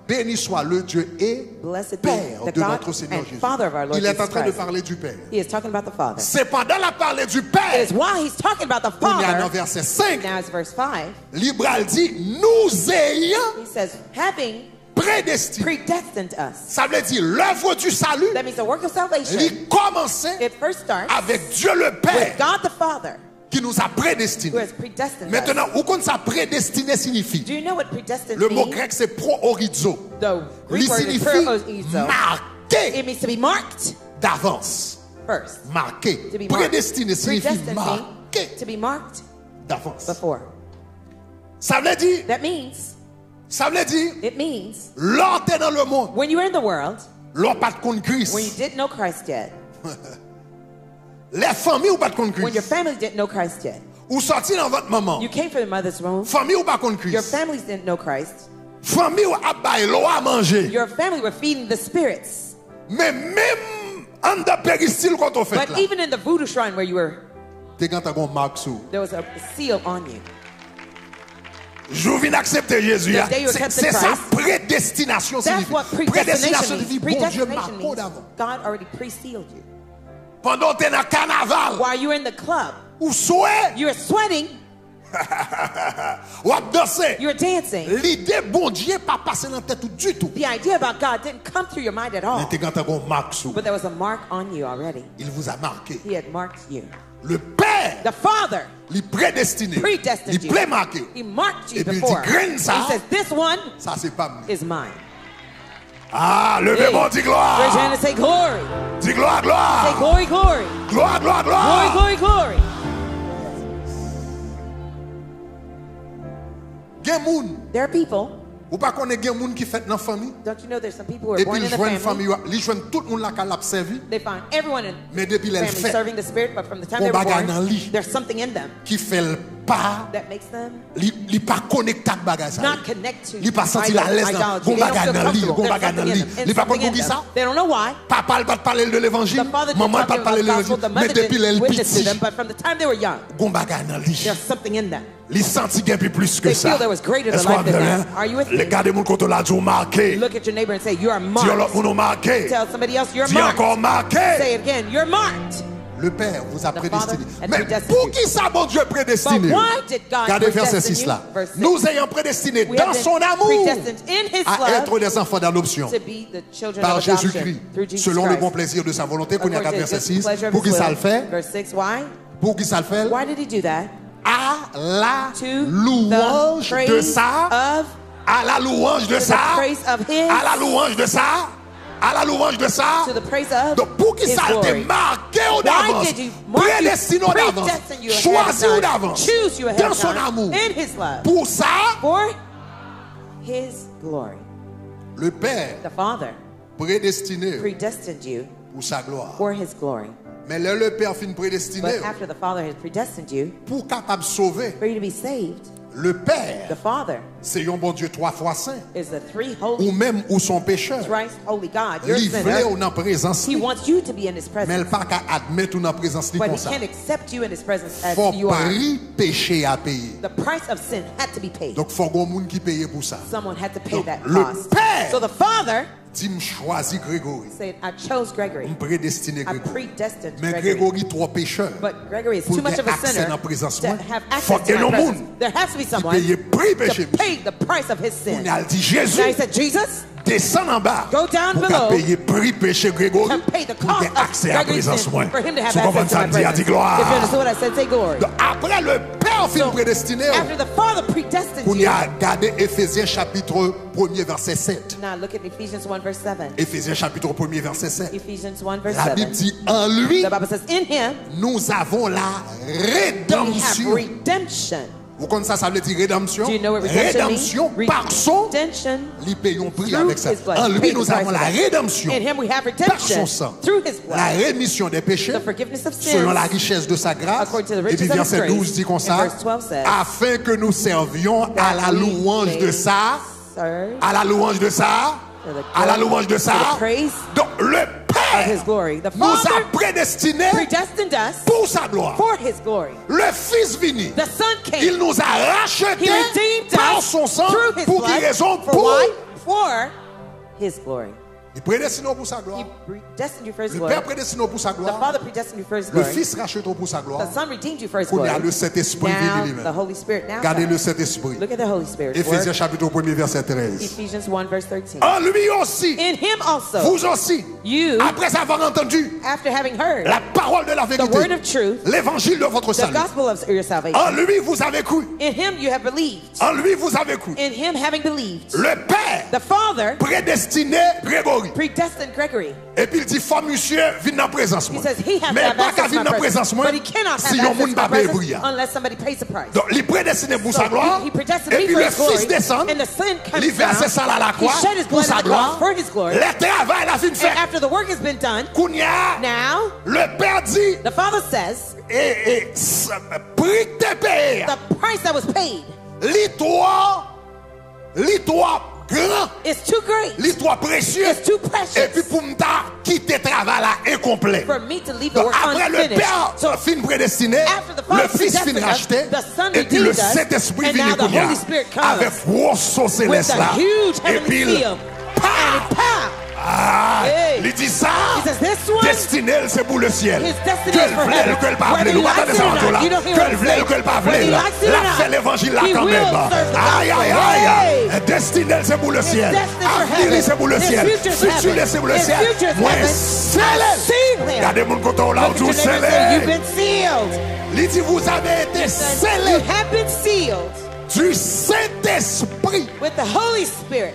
Béni soit le Dieu et Blessed be Père the de God notre Seigneur and Jésus. Father of our Lord Il est en Jesus train de Christ. parler du Père. He is talking about the Father. C'est pendant la parler du Père. It is while he's talking about the Il y a dans Father. verset 5. Now it's verse 5. Libral dit, nous ayant He says, having prédestinés. predestined us. Ça veut dire l'œuvre du salut, That means the work of salvation. il commençait It first starts avec Dieu le Père with God the Father, qui nous a who prédestinés. has predestined Maintenant, us. où qu'on ça prédestiné signifie? Do you know what predestined Le mot means? grec c'est pro-orizo. The Il Greek word is signifie proizo. marqué It means to be marked d'avance. first. Marqué. To be marked. Prédestiné signifie Predestined means marqué to be marked d'avance. before. Ça veut dire, That means, it means, l'or t'es dans le monde, when you were in the world, l'or pas de compte Christ. when you didn't know Christ yet, Les familles ou pas de compte when your Christ. family didn't know Christ yet, Ou sorti dans votre maman. you came from your mother's womb, Famille ou pas compte your Christ. families didn't know Christ, Famille ou a bail l'eau à manger. your family were feeding the spirits. Mais même en de péristyle quand on fait But là. even in the voodoo shrine where you were, T'es quand t'as un marque sous. there was a seal on you. Je viens d'accepter Jésus. The day you accepted C'est ça Christ. prédestination That's signifie. what Prédestination predestination means. signifie bon Dieu Predestination marqué means d'avant. God already pre-sealed you. Pendant que t'es dans le carnaval, While you were in the club, ou souhait, you were sweating, ou à danser. you were dancing. L'idée bon Dieu pas passé dans la tête du tout. The idea about God didn't come through your mind at Mais all. t'es quand t'as un marque sous. But there was a mark on you already. Il vous a marqué. He had marked you. Le Père, The Father il prédestiné. predestined Il you. plaît marqué. He marked you Et puis il dit, before. graine ça. He says, this one Ça c'est pas mieux. is mine. Ah, levez-moi, dis Raise your hand gloire. and say glory. Dis gloire, Say gloire. glory, glory. Gloire, gloire, Glory, gloire. glory, glory. Gen moun. There are people, Ou pas qu'on est gen moun qui fait dans la famille. don't you know there's some people who are Et born puis in il the joint family. famille, il joint tout le monde là qui l'a servi, They find everyone in mais depuis the elle family fait, serving the Spirit, but from the time Bon they were bagay nan born, li. there's something in them qui fait le pas, that makes them il pas connecté avec bagay ça. not connect to Il pas senti la laisse dans idolatry. bon They don't bagay feel nan li, comfortable. bon There's bagay nan something li. in them. Il pas Something pour in qui them. ça? They don't know why. Papa pas parler de l'évangile, The father didn't maman talk pas to them parler about de the gospel. l'évangile, The mais mother depuis didn't elle witness to petit, them, but from the time they were young, bon bagay nan li. there's something in them. Il senti un peu plus que They ça. feel there was greater Est-ce than qu'on life than a that. Are you with me? les gars de mon côté là ont marqué. Look at your neighbor and say, you are Dis l'autre marked. nous marqué. Tell somebody else, you're Dis encore marked. marqué. Say it again, you're marked. Le Père vous a The prédestiné. Father had Mais predestined pour you. qui ça, bon Dieu, prédestiné? But why did God Regardez verset predestine 6 you? là. Verse 6. Nous ayons prédestiné We dans have been son amour predestined in His à love être des enfants d'adoption to be the children par of adoption Jésus-Christ, through Jesus selon le Christ. bon plaisir de sa volonté. Qu'on y a According to 4 verset the 6. pleasure of Pour His qui ça le will. fait? Verse 6, why? Pour qui ça le fait? Why did He do that? À la To louange the de praise ça. of, À la louange de to the ça. praise of His, À la louange de ça. À la louange de ça. to the praise of Donc pour qui His ça te glory. marqué au Why d'avance, did you mark you, prédestiné au d'avance, predestine you ahead choisi of au time, d'avance, choose you ahead dans of son time, amour. in His love, Pour ça, for His glory. le Père The Father prédestiné predestined you pour sa gloire. for His glory. Mais le Père fin prédestiné But after the Father has predestined you pour capable sauver, for you to be saved, Le Père, The Father c'est un bon Dieu 3 fois saint. is the three Ou holy, même ou son pécheur. thrice holy God. You're a Livré sinner. ou dans présence. He wants you to be in His Mais presence, elle pas qu'à admettre ou dans présence but comme He ça. can't accept you in His presence as Faut you are. prix péché à payer. The price of sin had to be paid. Donc faut qu'on monde qui paye pour ça. Someone had to pay Donc, that le cost. Père So the Father dit me choisis Grégory. said, I chose Gregory. Me prédestiné I Grégory. predestined Mais Gregory. Grégory trop pécheur. But Gregory is Pour too much of a avoir accès sinner dans la présence to moi, have faut access to qu'il y ait my un presence. monde There has to be Qui someone paye prix péché. to pay the price of his On sin. a dit Jésus, Now he said, Jesus, descend en bas. Go down pour below. payer prix péché Grégory. to pay the Pour cost avoir of accès à la Gregory's présence sin moi. for him to have Tu comprends access to ça? my Dis, a presence. dit If you gloire. understand what I said, say glory. Donc, après le Père fin So, prédestiné. after the Father predestined On y you, a gardé Éphésiens chapitre 1er verset 7. now look at Ephesians 1 verse 7. Éphésiens chapitre 1er verset 7. Ephesians 1 verse La Bible 7. dit en lui The Bible says, in him nous avons la we have rédemption. redemption. Vous connaissez ça veut dire rédemption? Do you know what redemption Rédemption means? par son Redemption. lui payons prix Through avec ça. his blood. En He lui paid the nous avons price la of that. rédemption In him we have par redemption son sang. through his La blood. rémission des péchés The forgiveness of sins. selon la richesse de sa grâce. According to the Et riches puis of his verset grace. 12 dit comme And ça, verse 12 says, afin que nous servions à la that we louange de may ça, serve à la louange de ça, to the à la glory, louange de to ça. the praise Donc le of his Père glory. The nous a Father prédestinés predestined us pour sa gloire. for his glory. Le Fils vini, The Son came. il nous a He rachetés redeemed par us son sang. through his Pour quelle blood. raison? For Pour why? For his glory. il prédestine pour sa He gloire. predestined you for his Le glory. Père prédestine pour sa The gloire. Father predestined you for his Le glory. Fils rachète pour sa gloire. The Son redeemed you for his Qu'on glory. a le Saint-Esprit Now, vini the lui-même. Holy Spirit now Regardez le comes. Saint-Esprit. Look at the Holy Spirit. Éphésiens chapitre 1er verset 13. Ephesians 1 verse 13. En lui aussi, In him also, vous aussi, you, après avoir entendu after having heard la parole de la the word of vérité, truth, l'évangile de votre the salut, gospel of your salvation, en lui vous avez cru. in him you have believed. En lui vous avez cru. In him having believed, Le Père the Father prédestiné Grégory. predestined Gregory. Et puis il dit, faut monsieur venir dans la présence. He moi. says he has to Mais have pas access qu'à to venir my dans la presence, présence. moi, but he cannot have Si on access ne to pas my payer presence brillant. unless somebody pays the price. Donc, il prédestiné pour So sa gloire. he predestined Et me puis for le his glory, Fils descend. and the Son comes Il verse down. ça à la He croix shed his pour blood sa on the cross gloire. for his glory. Le travail la fin de And fait. after the work has been done, Kounia, now le Père dit, the Father says prix que t'es payé, the price that was paid l'histoire grand, is too great. l'histoire précieux. It's too Et precious puis pour m'ta quitter le travail là incomplet. for me to leave the Donc, work après le unfinished. Père fin prédestiné, After the Father le Fils fin predestined us, racheté, the Son et puis le redeemed us, Saint-Esprit and vient now the Kounia, Holy Spirit comes avec gros sauce with céleste the là. huge Et heavenly puis seal. And it pow! ah, Hey. il dit ça, He says this one, destiné c'est pour le ciel. his destiny Que is le for vle, heaven. que le pas Whether vle, he nous likes attendez it ça or en not, tout là. you don't hear Que what le I'm vle, saying. que le pas Whether he vle, likes it or la not, fait l'évangile là he quand will même. serve the Aïe, aïe, gospel. aïe. Hey. Destiné c'est pour le ciel. destined for Avenir heaven. c'est pour le His ciel. future's Futur heaven. c'est pour le His ciel. future's Moi, heaven. scellé. Seal him. Regardez mon coton là, Look at tout your neighbor and say, you've scellé. been sealed. Il dit vous avez été You scellés have been sealed du Saint-Esprit. with the Holy Spirit.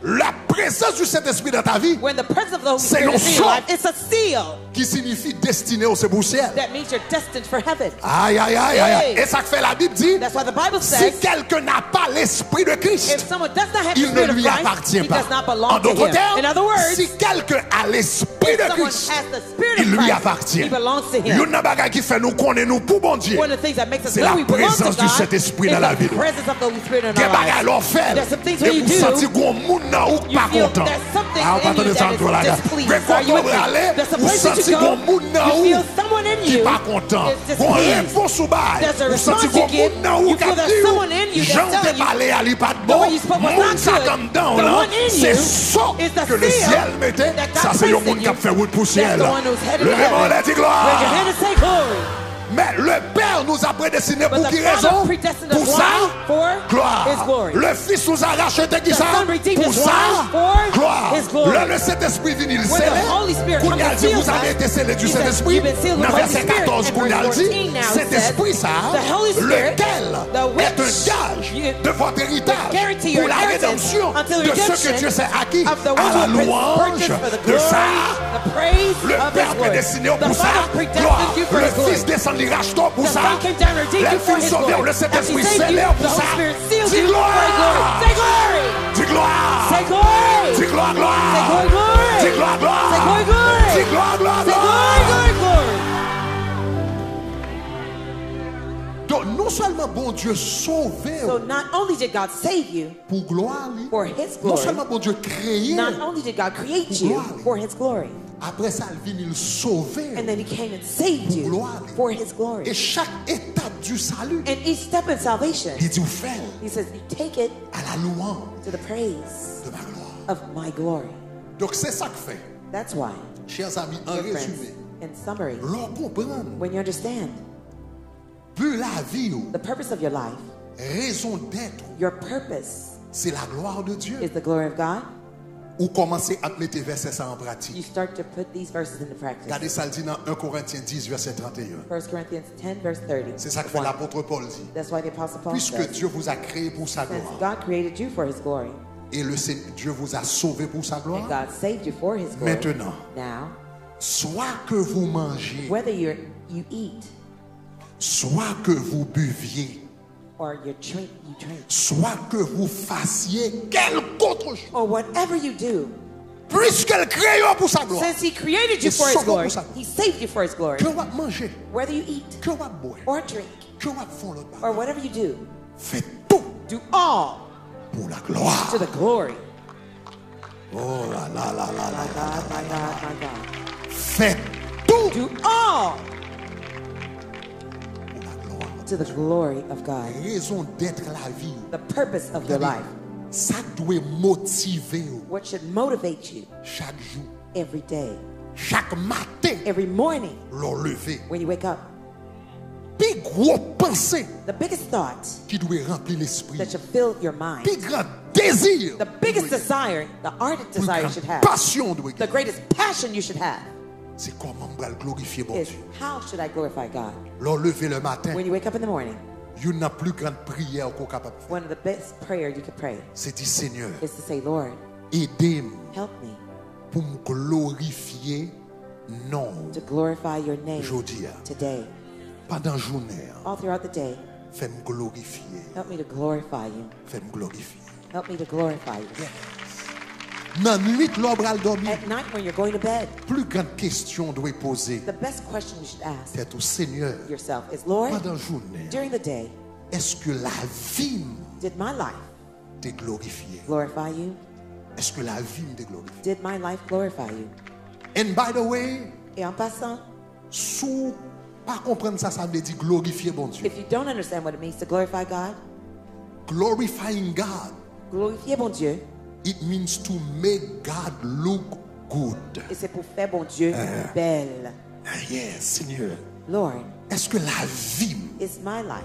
La présence du Saint-Esprit dans ta vie When the presence of the Holy C'est Spirit un is in your son. life, it's a seal. qui signifie destiné au ciel. That means you're destined for heaven. Aïe, aïe, aïe, aïe. Hey. Et ça que fait la Bible dit, That's why the Bible si says, quelqu'un n'a pas l'Esprit de if Christ, someone does not have the il ne Spirit of lui Christ, appartient he pas. does not En belong to d'autres him. termes, In other words, si quelqu'un a l'Esprit if de someone Christ, has the Spirit il of lui Christ, appartient. he belongs to Il y him. a une bagaille qui fait nous connaître nous pour bon Dieu. One of the things that makes us C'est know la we belong to présence du God Saint-Esprit is dans la the vie. presence of the Holy Spirit in Des our bagailles lives. l'on fait. There's some things Et when you vous do, sentez qu'on moun nan ou you pas feel content. there's something Ah, pas in you attendez ça that encore là. is displeased. Mais Are you with me? There's a vous place that sentez you qu'on go, moun nan you ou feel someone in qui you pas content. is Bon displeased. réponse ou bail. There's a Vous sentez response qu'on you give. moun nan ou You feel there's qui someone in you that's Jean telling te you parlé à lui pas de the bon. way you spoke was Moun not ça good. comme dans The là. one in C'est you ça is the que le seal ciel mettait. that God Ça c'est le placed in monde qui a you. fait route pour That's ciel. the one who's headed to Levez-moi heaven. la dit Raise your hand gloire. and say glory. Mais le Père nous a prédestinés But pour the qui Father raison? predestined us Pour why? ça, For gloire. His glory. Le Fils nous a racheté qui The ça? Son redeemed Pour us ça, why? For gloire. His glory. Là, le Saint-Esprit vient, il When scellé. the Holy Spirit Qu'on comes a and dit, seals vous avez us, été scellé du he says, Saint-Esprit. you've been sealed with Dans the Holy verset Spirit. 14, And qu'on a verse dit, 14 now cet says, esprit ça, the Holy Spirit, lequel the which est un gage you- de votre héritage guarantee pour your la inheritance rédemption until de ce que redemption Dieu s'est acquis of the à ones la who louange purchased for the de glory, ça. the praise Le of Père His glory. prédestiné The pour ça, Father predestined gloire. you for Le His glory. Fils descend, il rachète pour The ça. Son came down and redeemed you for Le Fils His sauvé, glory. le As He Saint-Esprit saved scellé you, pour the Holy ça. Spirit sealed Dis you for His glory. gloire. Say glory. Dis gloire. Say glory. Dis gloire, gloire. Say glory, glory. Dis gloire, gloire. Say glory, glory. Dis gloire, gloire, Say gloire. glory, glory, glory. Donc, non seulement seulement bon Dieu sauvé So not only did God save you pour gloire, for His non glory, seulement bon Dieu créé, not only did God create you for His glory, après ça il vient il sauver. and then He came and saved you for His glory. Et chaque étape du salut, And each step in salvation, il dit, vous faites He says, you take it à la louange to the praise de ma gloire. of my glory. Donc c'est ça que fait, That's why, chers amis, en dear friends, résumé, in summary, l'on comprend, when you understand plus la vie, the purpose of your life, raison d'être, your purpose c'est la gloire de Dieu. is the glory of God, Ou commencer à mettre versets ça en you pratique. start to put these verses into practice. Regardez ça, il dit dans 1 Corinthiens 10, verset 31. 1 Corinthians 10, verse 30. C'est ça que fait l'apôtre Paul dit. That's why the Apostle Paul Puisque says, Dieu vous a créé pour sa since gloire, God created you for His glory, et Dieu vous a sauvé pour sa and gloire, God saved you for His glory, maintenant, now, soit que vous mangez, whether you eat soit que vous buviez, or you drink, soit que vous fassiez quelque autre chose, or whatever you do, puisqu'elle crée pour sa gloire, since He created you Et for His sauvé glory, pour sa- He saved you for His glory. que vous mangez, Whether you eat que vous boire, or drink que vous faites l'autre or part, whatever you do, faites tout do all pour la gloire. to the glory. Oh là là là là là. My God, my God, my God. Faites tout Do all pour la gloire. to the glory of God. Raison d'être la vie. The purpose of your life. Ça doit motiver What should motivate you chaque jour, every day, chaque matin, every morning leur lever. when you wake up. Plus gros pensée The biggest thought qui doit remplir l'esprit. that should fill your mind. Plus grand désir. The biggest desire, the ardent Plus desire you grande should have. passion doit The greatest passion you should have c'est comment on va glorifier bon is Dieu. how should I glorify God? Leur lever le matin, When you wake up in the morning, il n'y a plus grande prière qu'on est capable de faire. one of the best prayer you could pray C'est dire Seigneur, is to say, Lord, aidez-moi help me pour me glorifier non to glorify your name aujourd'hui. today. Pendant la journée, All throughout the day, fais-moi glorifier. help me to glorify you. Fais-moi glorifier. Help me to glorify you. Dans la nuit, l'homme va dormir. At night when you're going to bed, Plus grande question doit poser. the best question you should ask C'est au Seigneur. yourself is, Lord, Pendant la journée, during the day, est-ce que la vie did my life t'est glorifiée? glorify you? Est-ce que la vie t'est glorifiée? Did my life glorify you? And by the way, Et en passant, sous pas comprendre ça, ça veut dire glorifier bon Dieu. if you don't understand what it means to glorify God, Glorifying God, glorifier bon Dieu, it means to make God look good. et c'est pour faire bon Dieu belle. Ah, yes, Seigneur. Lord, Est-ce que la vie is my life?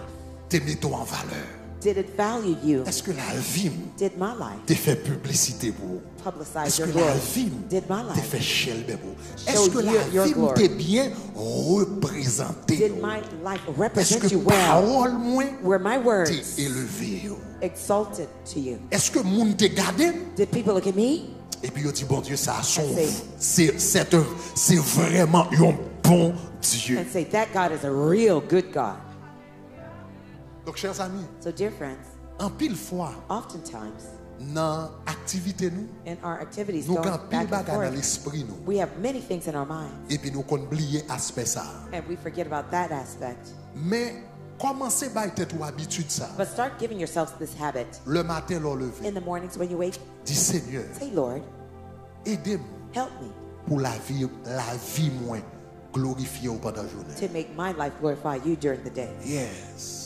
te met en valeur? Did it value you? Est-ce que la vie Did my life te fait publicité pour? publicize Est-ce your que la glory? vie Did my te life? fait chelbe pour? Show Est-ce que la your vie glory? t'est bien représentée? Did my life Est-ce represent que you well? parole moins Were my words t'est élevée? exalted to you? Est-ce que monde t'est gardé? Did people look at me Et puis il dit bon Dieu ça son Say- c'est vraiment un bon Dieu. and say, that God is a real good God? Donc chers amis, So, dear friends, en pile fois oftentimes dans activité nous, in our activities nous going avons pile back and bagage dans forth, l'esprit nous. we have many things in our minds, Et puis nous qu'on oublier aspect ça. and we forget about that aspect. Mais commencez par tête ou habitude ça. But start giving yourselves this habit. Le matin leur lever. In the mornings when you wake, Dis Seigneur, say, Lord, aidez-moi help me pour la vie moins glorifiée au pendant la journée. to make my life glorify you during the day. Yes.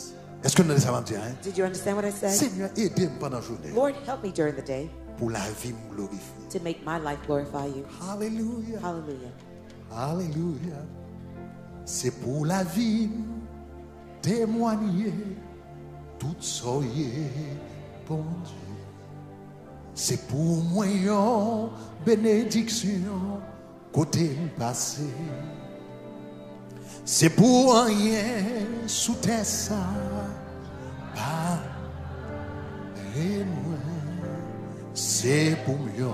Est-ce que nous allons ça dire hein? Did you understand what I said? Seigneur, aidez-moi pendant la journée Lord, help me during the day pour la vie me glorifier. to make my life glorify you. Alléluia. Hallelujah. Alléluia. C'est pour la vie témoigner tout soyez bon Dieu. C'est pour moi une bénédiction côté passé. C'est pour rien sous terre ça pas et moi. C'est pour mieux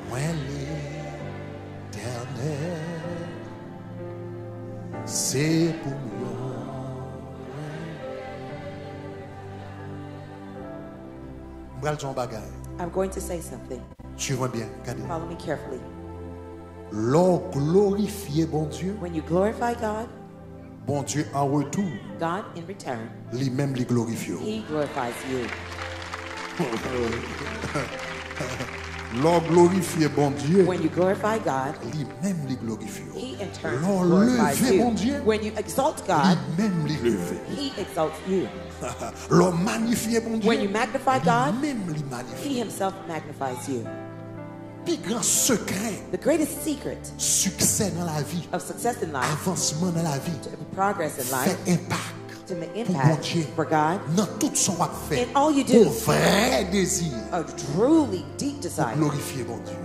moi l'éternel. C'est pour mieux. I'm going to say something. Suivez bien, regardez. Follow me carefully. L'or glorifier bon Dieu, When you glorify God, Bon Dieu en retour, God in return, lui-même les glorifie. He glorifies you. L'on glorifie bon Dieu, When you glorify God, lui-même les glorifie. He in turn L'on glorifies lever bon you. Dieu, When you exalt God, lui-même les lever. He exalts you. L'on magnifie bon Dieu, When you magnify God, lui-même les He magnifie. Himself magnifies you. Puis grand secret, The greatest secret succès dans la vie, of success in life, avancement dans la vie, progress in life, fait impact to make pour bon impact Dieu. for God, Dans tout son fait, in all you do, pour vrai désir, a truly deep pour desire, glorifier mon Dieu.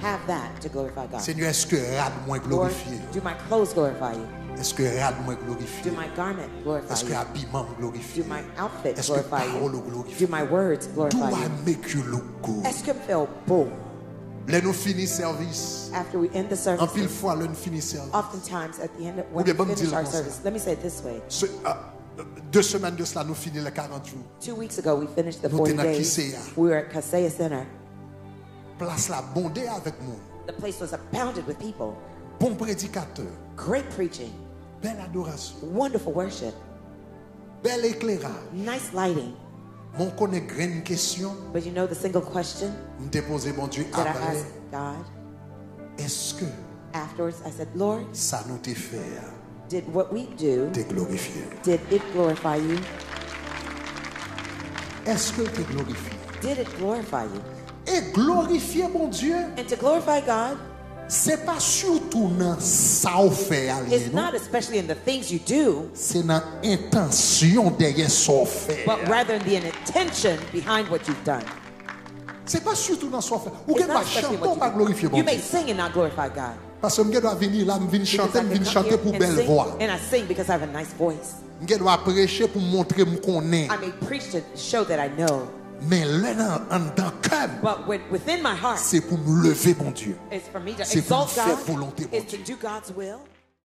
have that to glorify God. Seigneur, est-ce que rad moins Lord, glorifié? do my clothes glorify you? Est-ce que rad moins Do glorifié? my garment glorify Est-ce que you? habillement Do glorifié? my outfit Est-ce que glorify parole you? glorifie? Do my words Do glorify I you? make you look good? Est-ce que me feel beau Là, nous finissons service. after we end the En pile service? fois, là, nous finissons service. Oftentimes at the end of Ou when bien, we bon, finish dis-le our comme ça. service, let me say it this way. 2 semaines de cela, nous finissons les 40 jours. 2 weeks ago, we finished the Nous 40 étions à days. Kisea. We were at Kaseya Center. Place la bondée avec nous. The place was abounded with people. Bon prédicateur. Great preaching, Belle adoration. wonderful worship, Bel éclairage. nice lighting. Mon connaît grande question. But you know the single question Nous déposé mon Dieu that I après. asked God Est-ce que afterwards? I said, Lord, ça nous te fait did what we do, te glorifier? did it glorify you? Est-ce que te glorifier? Did it glorify you? Et glorifier mon Dieu, And to glorify God c'est pas surtout dans ça ou fait aller, is non? not especially in the things you do, C'est dans intention derrière ça fait. but rather in the intention behind what you've done. C'est pas surtout dans ça fait. Ou It's que not pas especially chanter, what pas glorifier you do. mon You may Dieu. sing and not glorify God. Parce que je dois venir là, je viens chanter, je Because I viens can come chanter here pour and belle sing, voix. and I sing because I have a nice voice. Je dois prêcher pour montrer que je connais. I may preach to show that I know. Mais là, en tant cœur, But within my heart c'est pour me lever, mon Dieu. is for me to C'est pour exalt faire God, volonté, mon is to Dieu. do God's will.